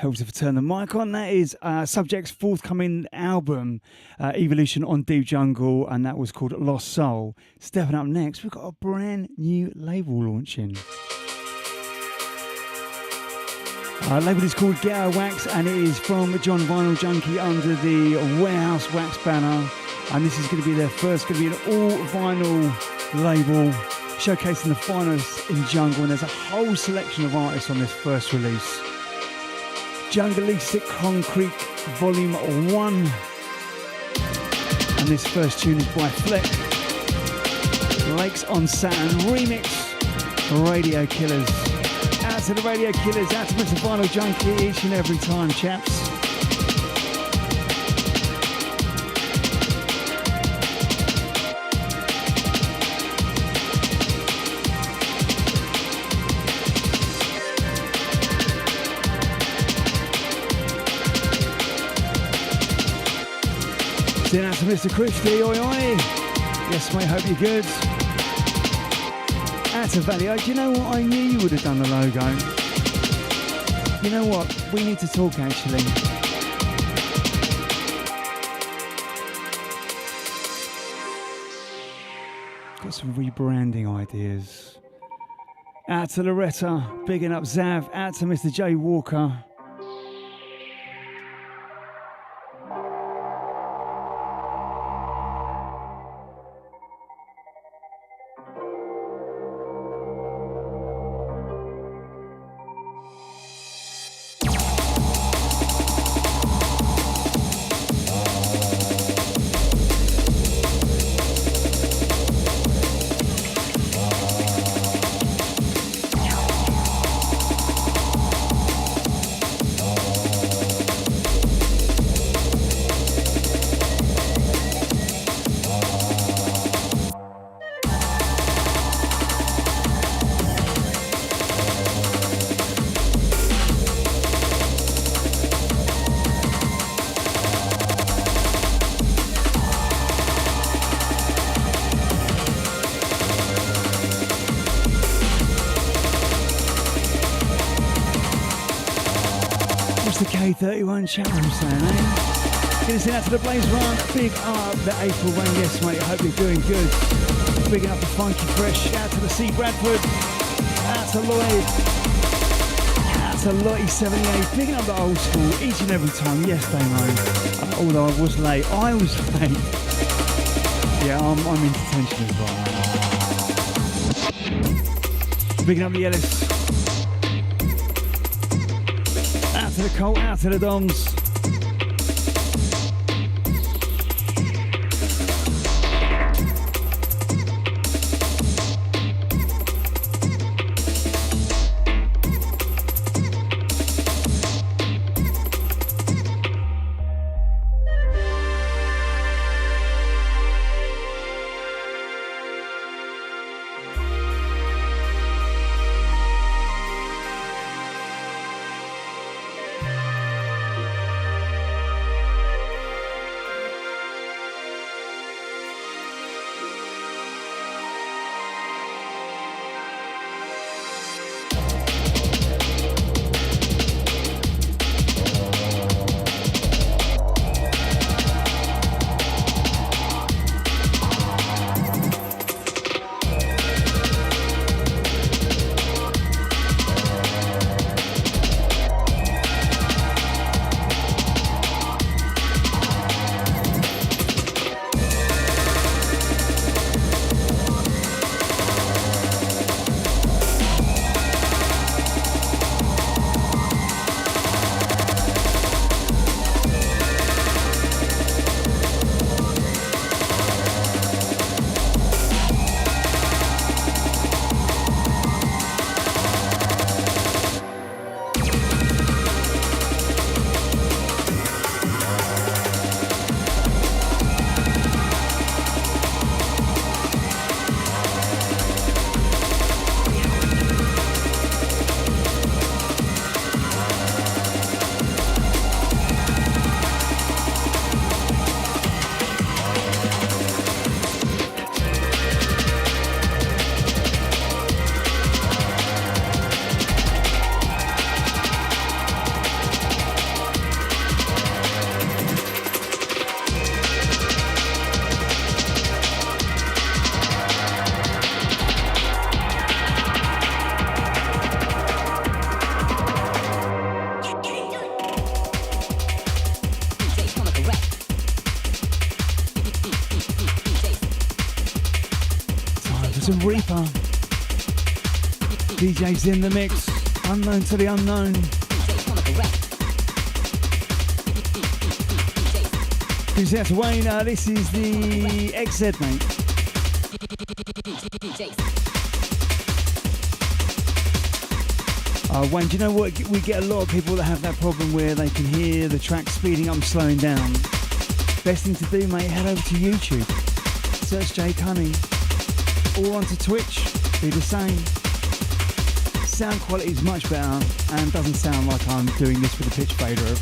Helps if I turn the mic on. That is Subject's forthcoming album, Evolution on Deep Jungle, and that was called Lost Soul. Stepping up next, we've got a brand new label launching. Label is called Ghetto Wax, and it is from John Vinyl Junkie under the Warehouse Wax banner. And this is going to be their first, going to be an all-vinyl label showcasing the finest in jungle. And there's a whole selection of artists on this first release. Jungleistic Concrete Volume 1. And this first tune is by Fleck. Lakes on Saturn remix. Radio Killers. Out to the Radio Killers, out to Mr. Vinyl Junkie each and every time, chaps. Then out to Mr. Christie, oi oi. Yes mate, hope you're good. Out to Valley, do you know what? I knew you would have done the logo. You know what? We need to talk actually. Got some rebranding ideas. Out to Loretta, bigging up Zav. Out to Mr. J Walker. K31 chat room saying, eh? Gonna send out to the Blaze Run, big up the April Rain, yes mate, I hope you're doing good. Big up the Funky Fresh, out to the C Bradford, out to Lloyd, out to Lottie 78, bigging up the old school each and every time, yes Damo. Although I was late, Yeah, I'm in detention as well. Bigging up the Ellis. Out to the Colt, out to the Doms. some Reaper. DJ's in the mix. Unknown to the unknown. Who's out to Wayne? This is the XZ, mate. Wayne, do you know what? We get a lot of people that have that problem where they can hear the track speeding up and slowing down. Best thing to do, mate, head over to YouTube. Search Jake Honey. Or onto Twitch. Do the same. Sound quality is much better and doesn't sound like I'm doing this with a pitch fader.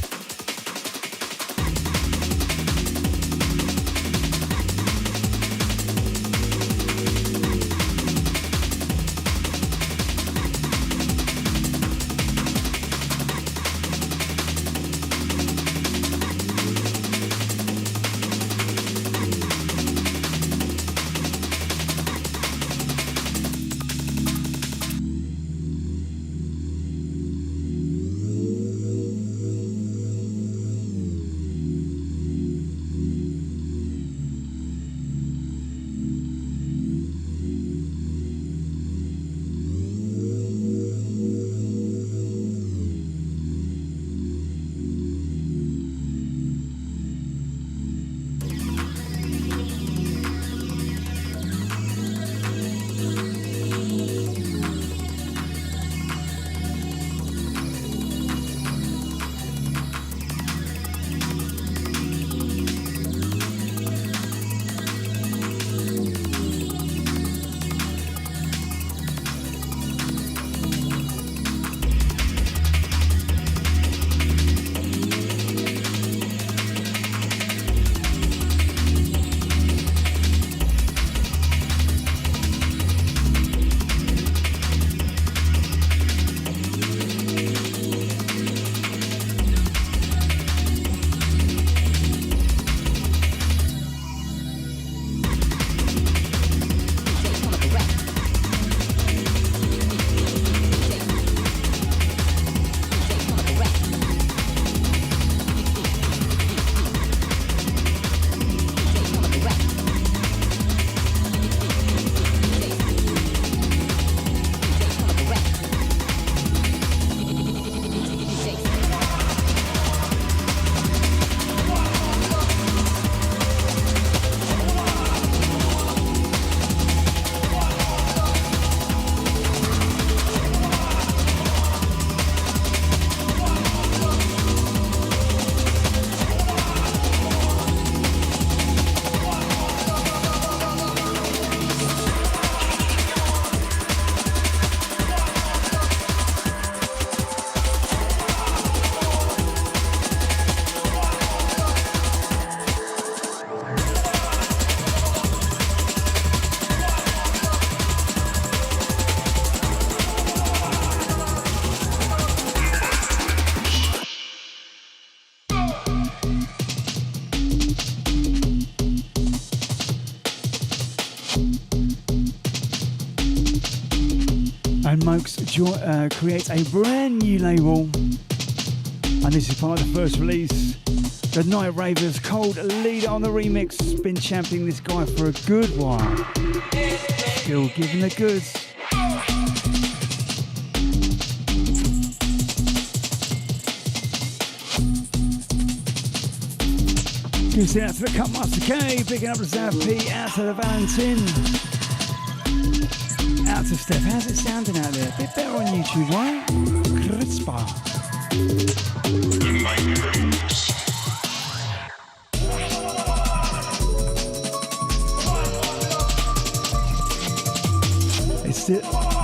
And Mokes creates a brand new label, and this is part of the first release. The Night Ravers, Cold Leader on the remix. Been championing this guy for a good while. Still giving the goods. Gives it out to the Cutmaster K, picking up the Zav P, out to the Valentin. Out to Steph. How's it sounding out there? A bit better on YouTube, right? Crispa.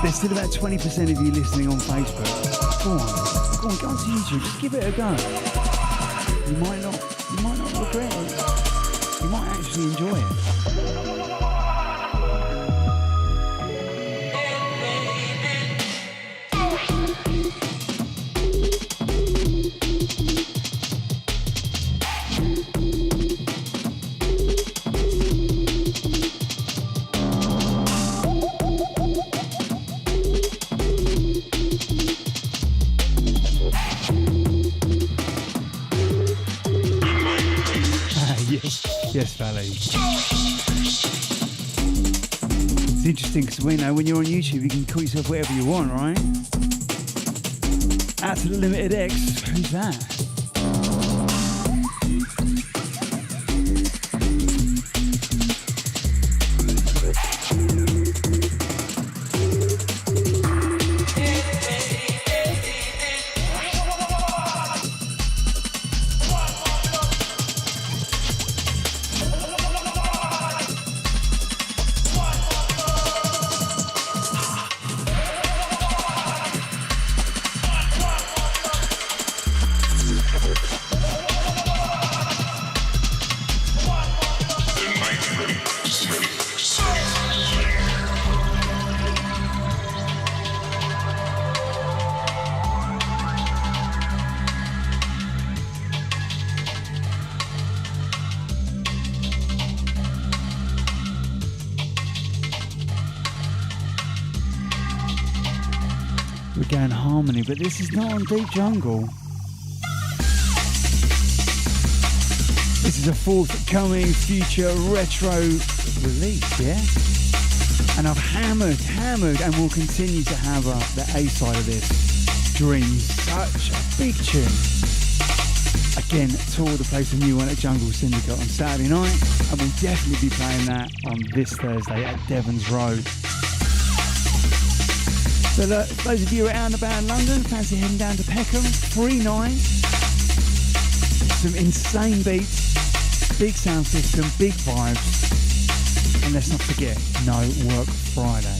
There's still about 20% of you listening on Facebook. Go on, go onto YouTube. Just give it a go. You might not regret it. You might actually enjoy it. Yes, Valley. interesting because we know when you're on YouTube, you can call yourself whatever you want, right? Out to the Limited X. Who's that? Going harmony, but this is not on Deep Jungle. This is a forthcoming future retro release, yeah? And I've hammered, and will continue to hammer the A side of this. Dreams, such a big tune. Again, tour the place a new one at Jungle Syndicate on Saturday night, and we'll definitely be playing that on this Thursday at Devon's Road. So those of you around about in London, fancy heading down to Peckham, free night, some insane beats, big sound system, big vibes, and let's not forget, no work Friday.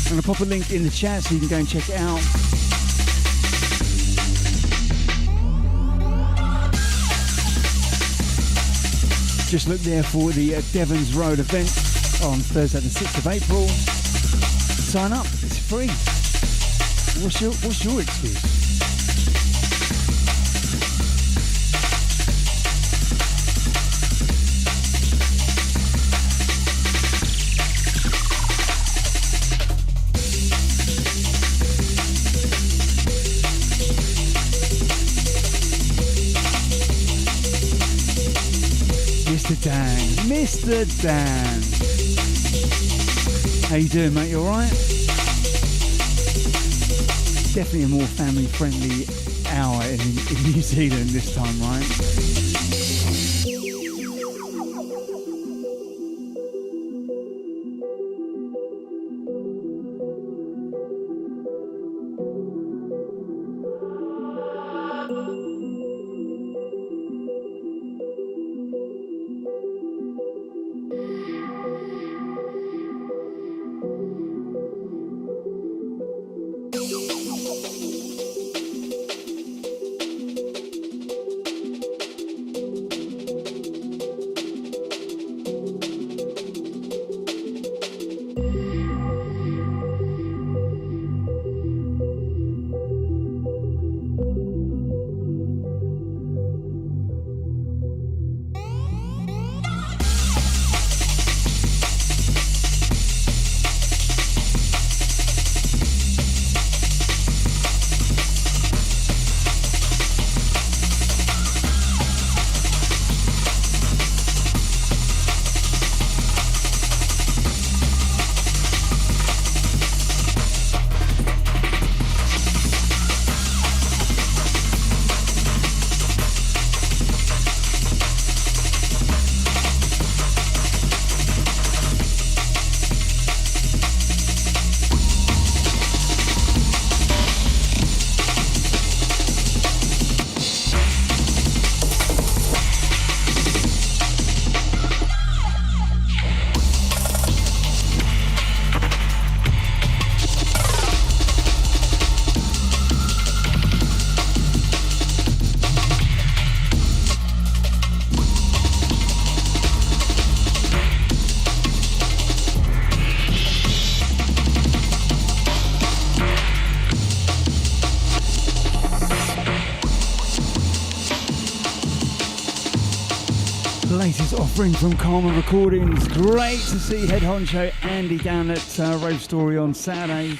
I'm going to pop a link in the chat so you can go and check it out. Just look there for the Devon's Road event on Thursday the 6th of April. Sign up, it's free. What's your excuse? Mr. Dan. How you doing, mate? You alright? Definitely a more family-friendly hour in New Zealand this time, right? Latest offering from Karma Recordings. Great to see head honcho Andy down at Rave Story on Saturday.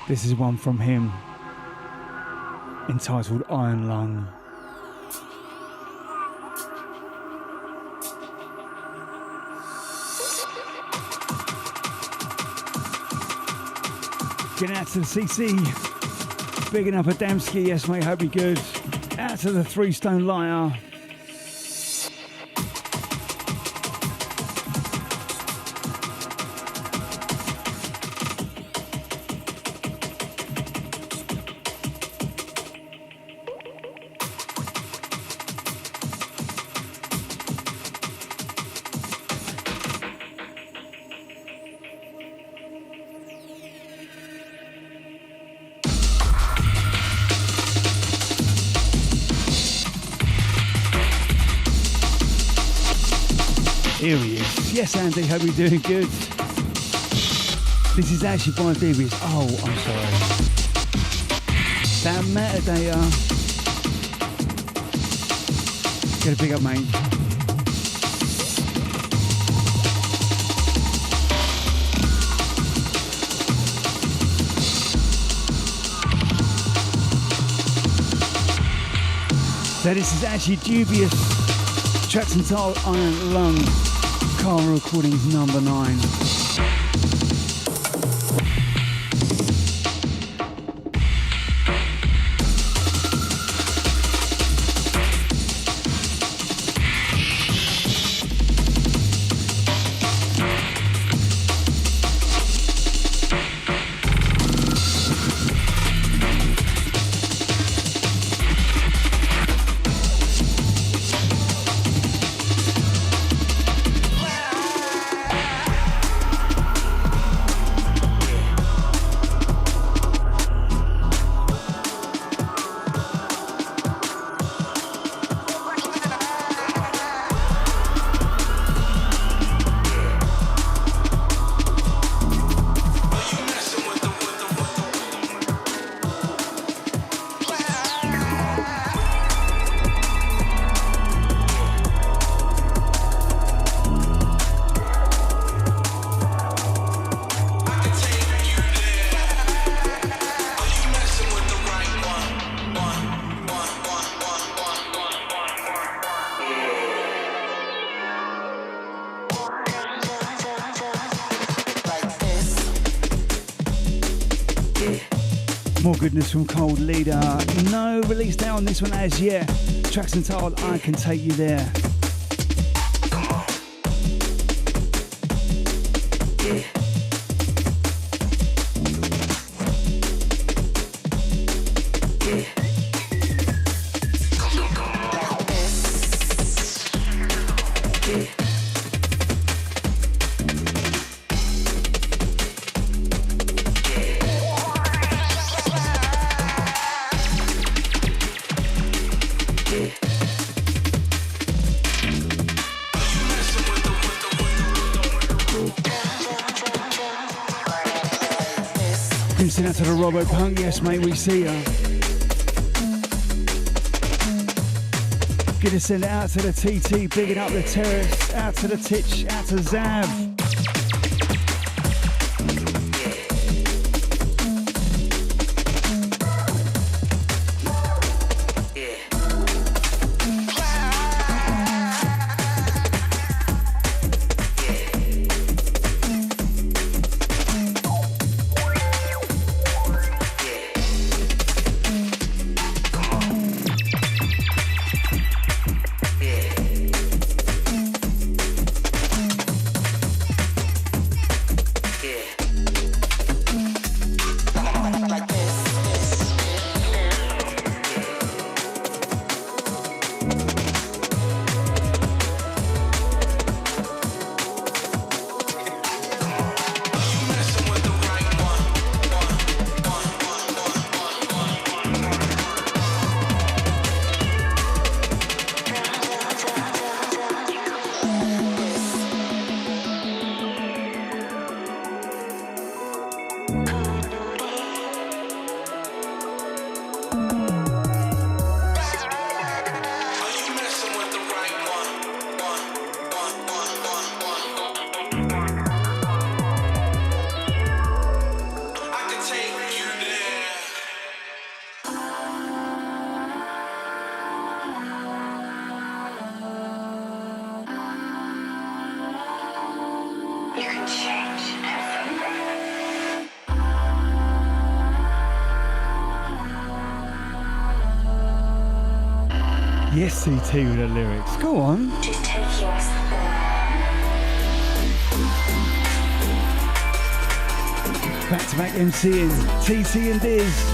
This is one from him entitled Iron Lung. Getting out to the CC. Bigging up Adamski. Yes, mate. Hope you're good. Out to the 3 Stone Liar. Here he is. Yes, Andy, hope you're doing good. This is actually by Devious. Oh, I'm sorry. That metadata. Get a big up, mate. So this is actually Dubious. Tracks entitled Iron Lung. Car Recordings number 9. More goodness from Cold Leader. No release date on this one as yet. Tracks entitled I Can Take You There. Out to the Robert Punk, yes mate, we see ya. Gonna send it out to the TT, bigging up the Terrace, out to the Titch, out to Zav. the SCT with the lyrics. Go on. To take yours Back to back MCing, TC and Diz.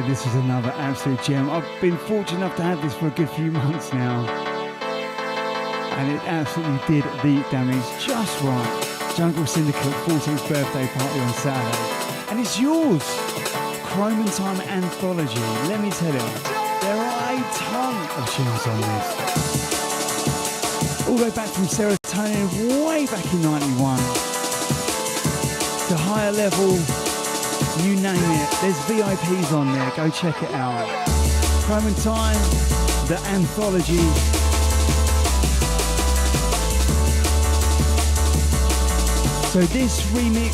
This is another absolute gem. I've been fortunate enough to have this for a good few months now, and it absolutely did the damage just right. Jungle Syndicate 14th birthday party on Saturday, and it's yours. Chrome and Time Anthology. Let me tell you, there are a ton of tunes on this. All the way back from Serotonin, way back in '91, to Higher Level. You name it, there's VIPs on there, go check it out. Chrome and Time, the anthology. So this remix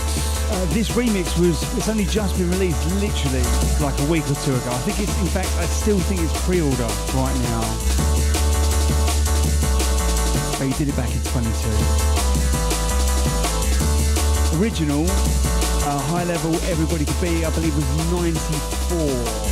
it's only just been released literally like a week or two ago. I think it's, in fact, I still think it's pre-order right now. But he did it back in 22. Original. High Level, Everybody Could Be, I believe was 94.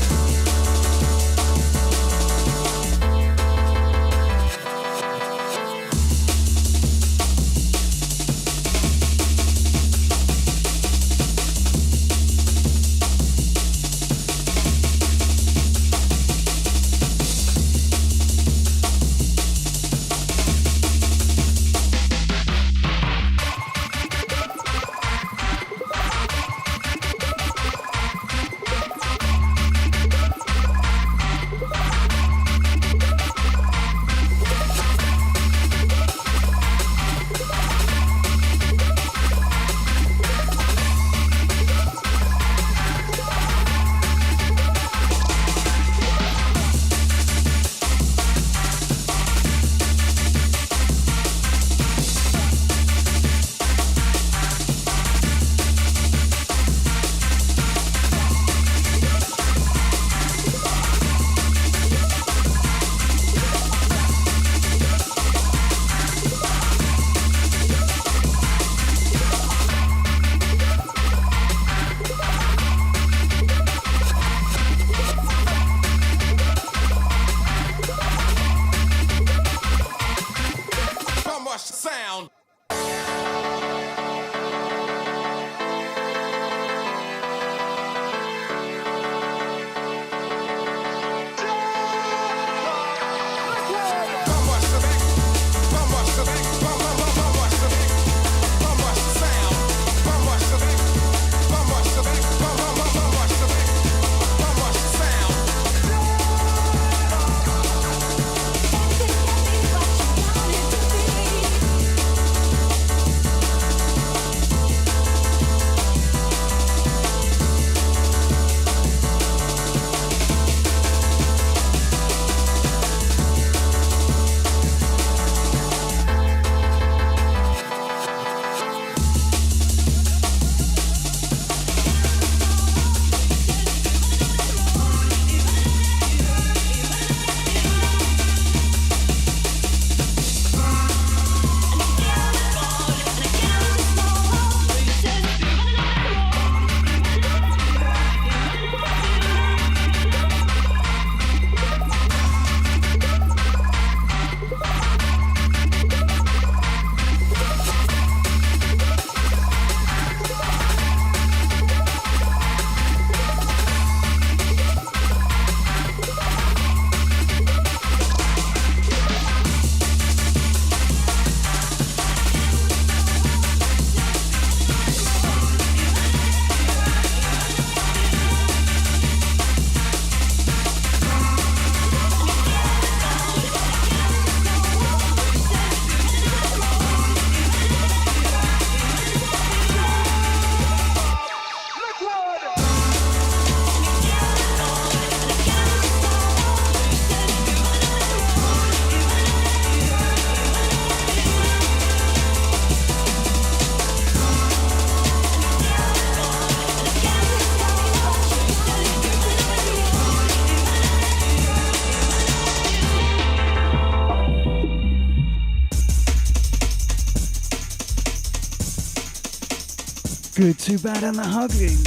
Good, Too Bad and the Hugging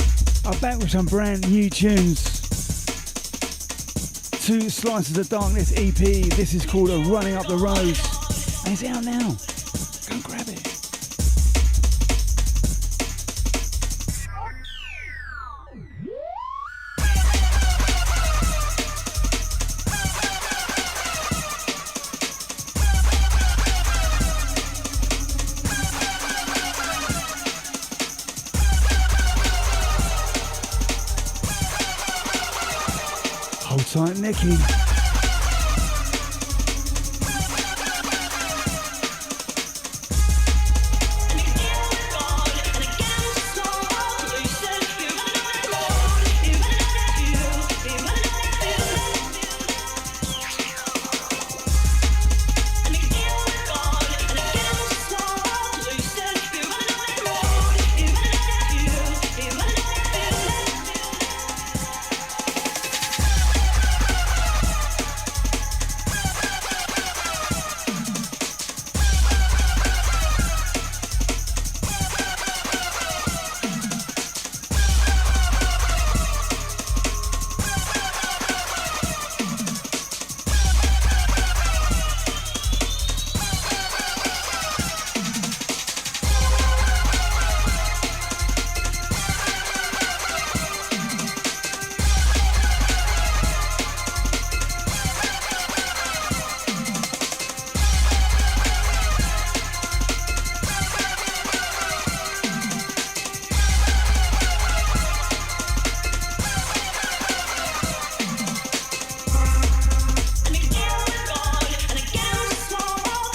are back with some brand new tunes. Two Slices of Darkness EP. This is called A Running Up the Road, and it's out now. Go and grab it. Hold tight, Nicky.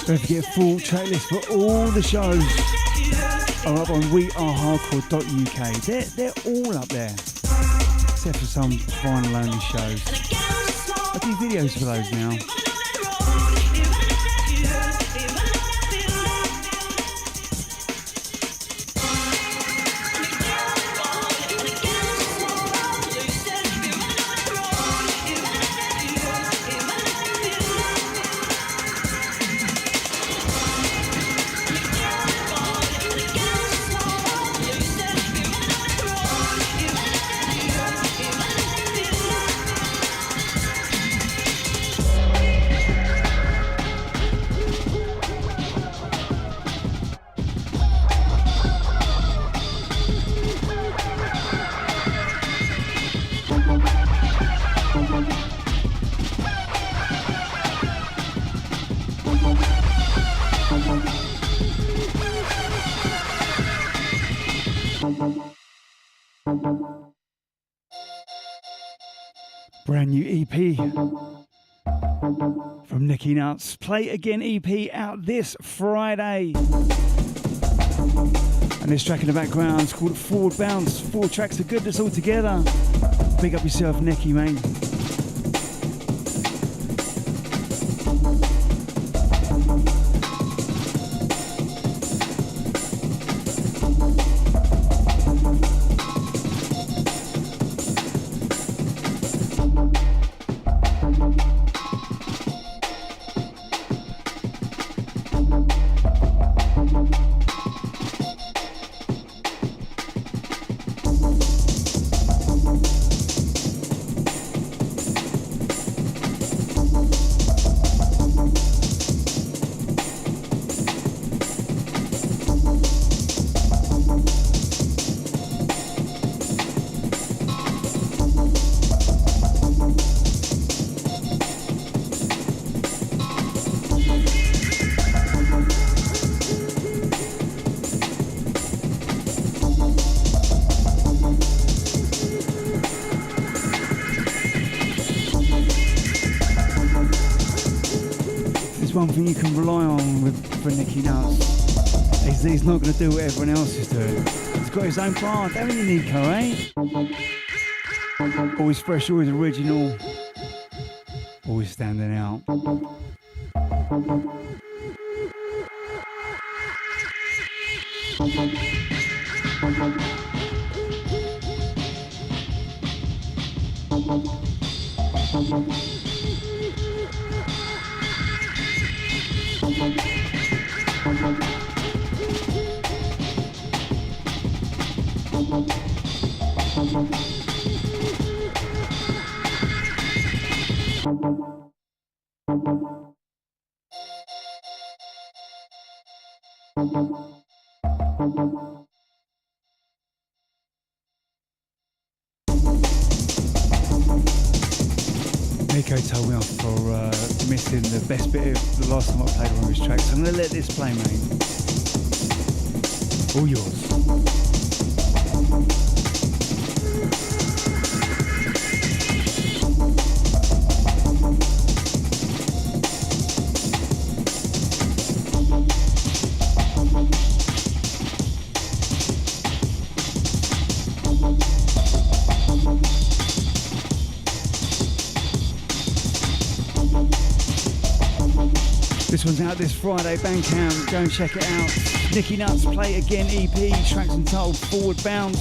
Don't forget full tracklist for all the shows are up on wearehardcore.uk. They're all up there, except for some vinyl only shows. I do videos for those now. Brand new EP from Nicky Nuts. Play Again EP out this Friday. And this track in the background is called Forward Bounce. 4 tracks of goodness all together. Big up yourself, Nicky, mate. One thing you can rely on for Nicky Nuts is that he's not going to do what everyone else is doing. He's got his own brand, haven't you, Nico, eh? Always fresh, always original, always standing out. Nico told me off for missing the best bit of the last time I played one of his tracks. I'm going to let this play, mate. All yours. This one's out this Friday, Bandcamp. Go and check it out. Nicky Nuts Play Again EP, tracks entitled Forward Bounce.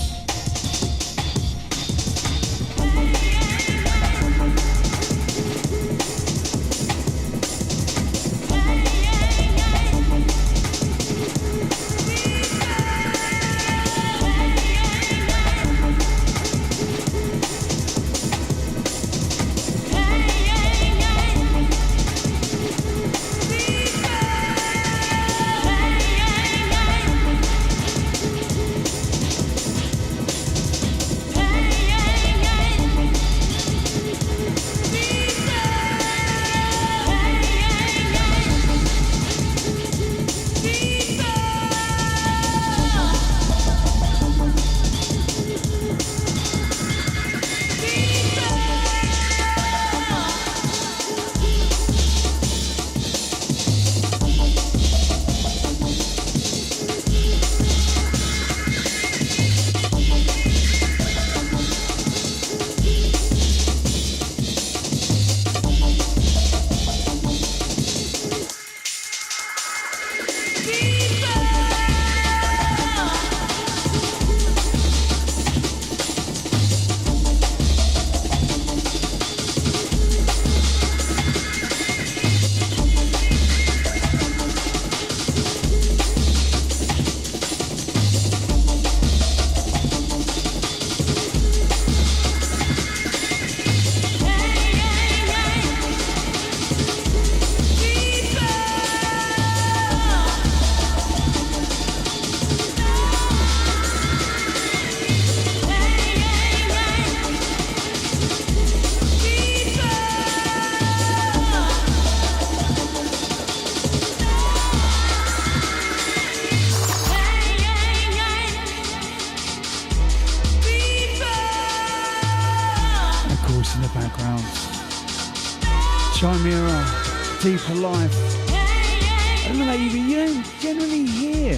hnwER, Deeper Life. I don't know about you, but you don't generally hear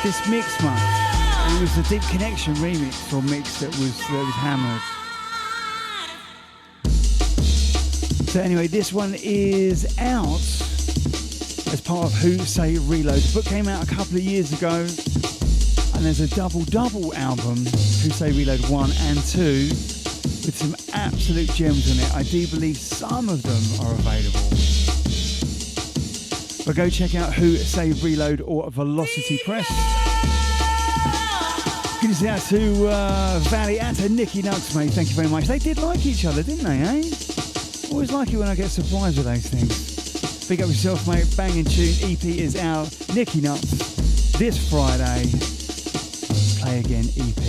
this mix much. And it was the Deep Connection remix or mix that was hammered. So anyway, this one is out as part of Who Say Reload. The book came out a couple of years ago, and there's a double album, Who Say Reload 1 and 2, with some absolute gems on it. I do believe some of them are available. But go check out Who Say Reload or Velocity Press. Good to see out to Valley, out to Nicky Nuts, mate. Thank you very much. They did like each other, didn't they, eh? Always like it when I get surprised with those things. Big up yourself, mate. Banging tune. EP is out. Nicky Nuts this Friday. Play Again EP.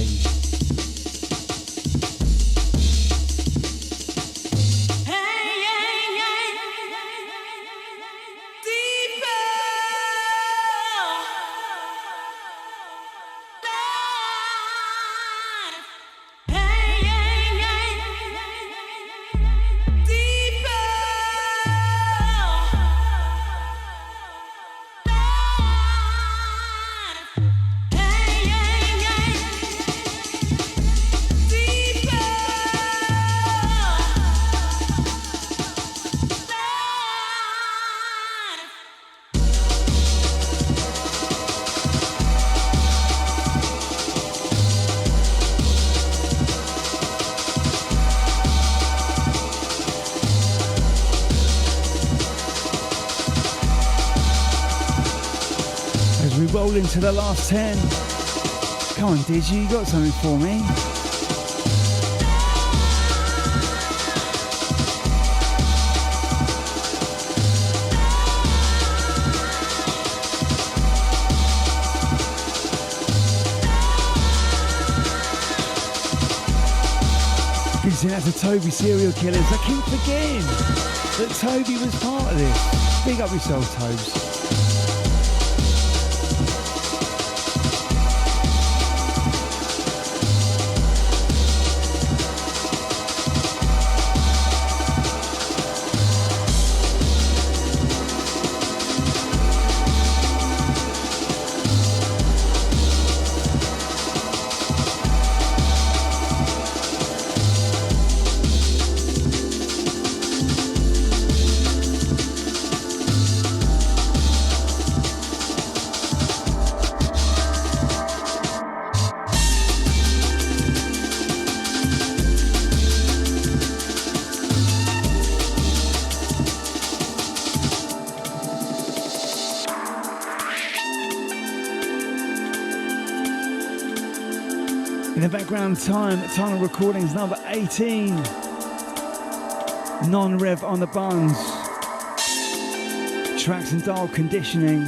Roll into the last 10. Come on, Digi, you got something for me? That's the Toby Serial Killers. I keep forgetting that Toby was part of this. Big up yourself, Tobes. In the background, Tunnel Recordings number 18. Non-rev on the buns. Tracks and dial conditioning.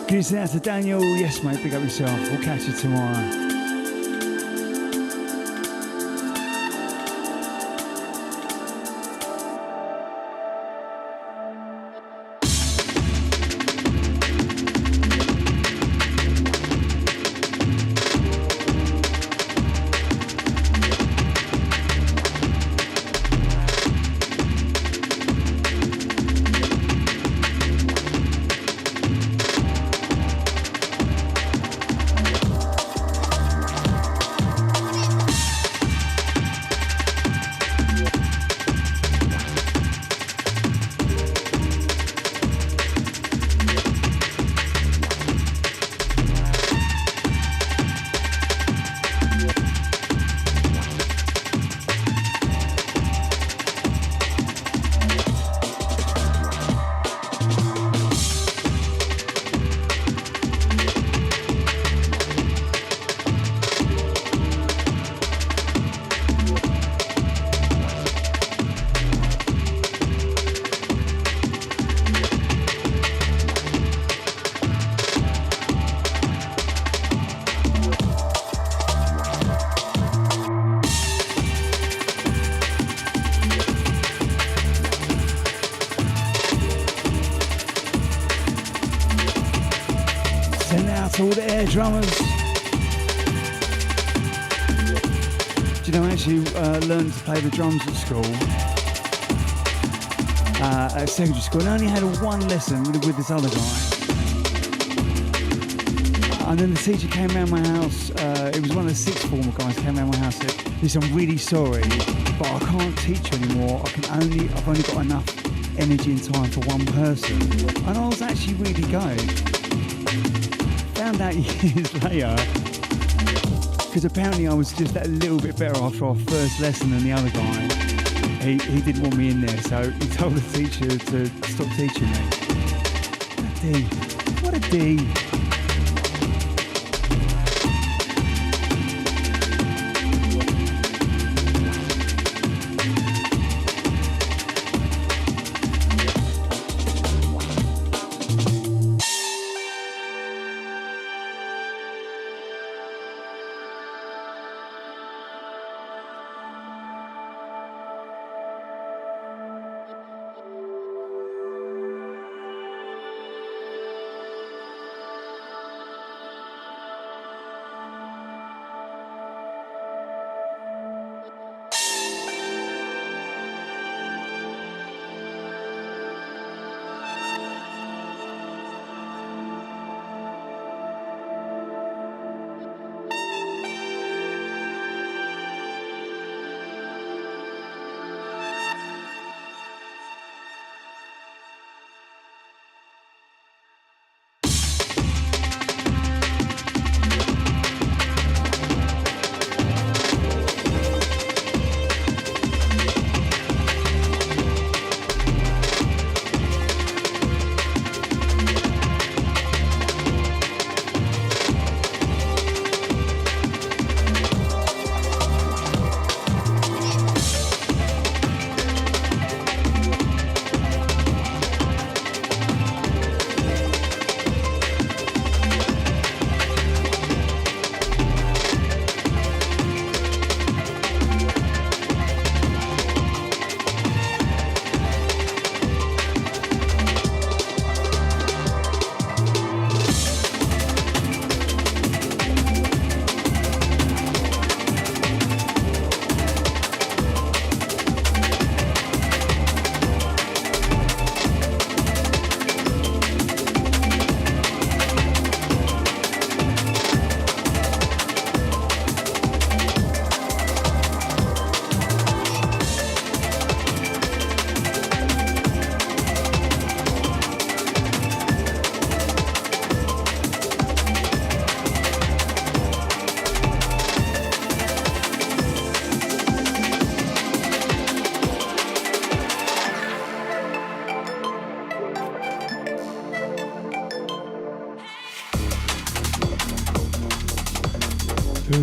Can you say that to Daniel? Yes, mate, big up yourself. We'll catch you tomorrow. All the air drummers. Do you know, I actually learned to play the drums at school, at secondary school, and I only had one lesson with this other guy. And then the teacher came around my house, it was one of the sixth former guys came around my house and said, listen, I'm really sorry, but I can't teach you anymore. I've only got enough energy and time for one person. And I was actually really going. Found out years later, because apparently I was just that little bit better after our first lesson than the other guy. He didn't want me in there, so he told the teacher to stop teaching me. What a D. What a D.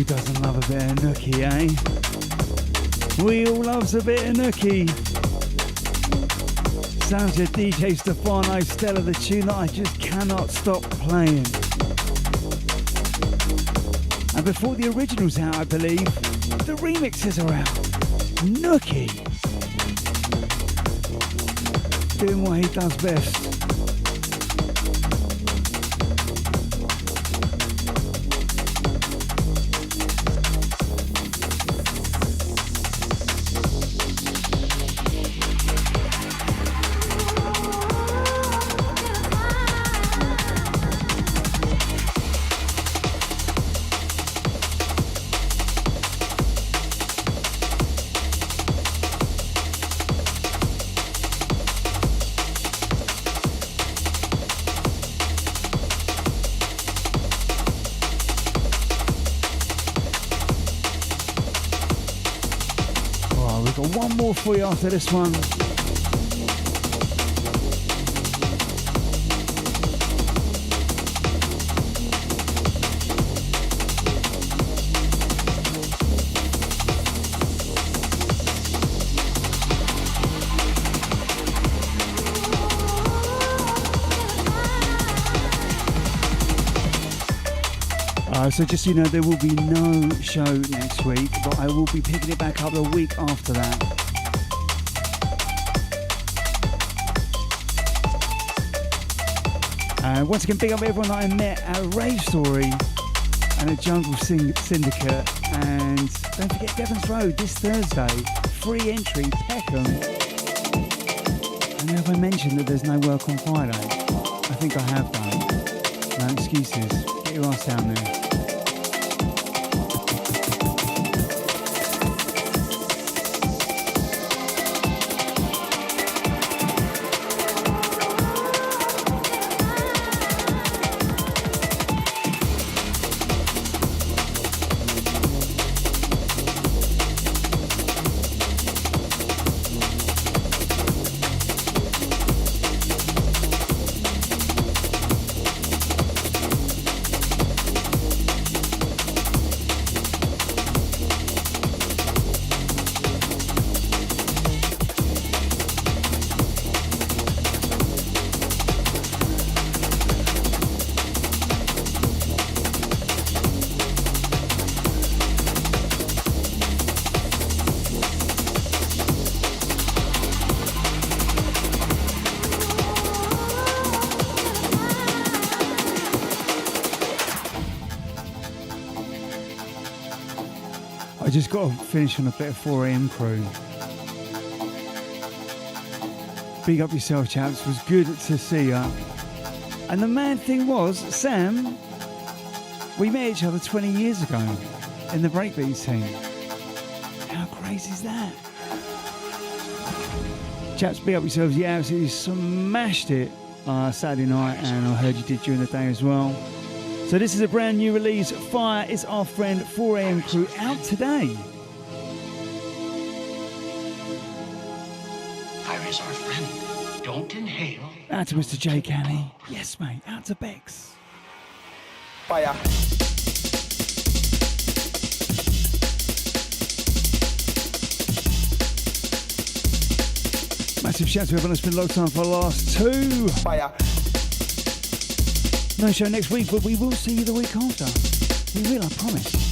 Who doesn't love a bit of nookie, eh? We all loves a bit of nookie. Sounds your DJ Stefano Stella, the tune that I just cannot stop playing. And before the original's out, I believe, the remixes are out. Nookie. Doing what he does best. One more for you after this one. So just so you know, there will be no show next week, but I will be picking it back up the week after that. Once again, big up everyone that I met at a rave story and a jungle syndicate. And don't forget Devon's Road this Thursday, free entry, Peckham. And have I mentioned that there's no work on Friday? I think I have done. No excuses. Get your ass down there. Just got to finish on a bit of 4am crew. Big up yourself, chaps. It was good to see you. And the mad thing was, Sam, we met each other 20 years ago in the breakbeat team. How crazy is that? Chaps, big up yourselves. You absolutely smashed it Saturday night, and I heard you did during the day as well. So this is a brand new release, Fire. It's our friend 4am crew, out today. Fire is our friend. Don't inhale. Out to Mr. J. Canny. Yes, mate. Out to Bex. Fire. Massive shout to everyone that's been locked on for the last two. Fire. No show next week, but we will see you the week after. We will, I promise.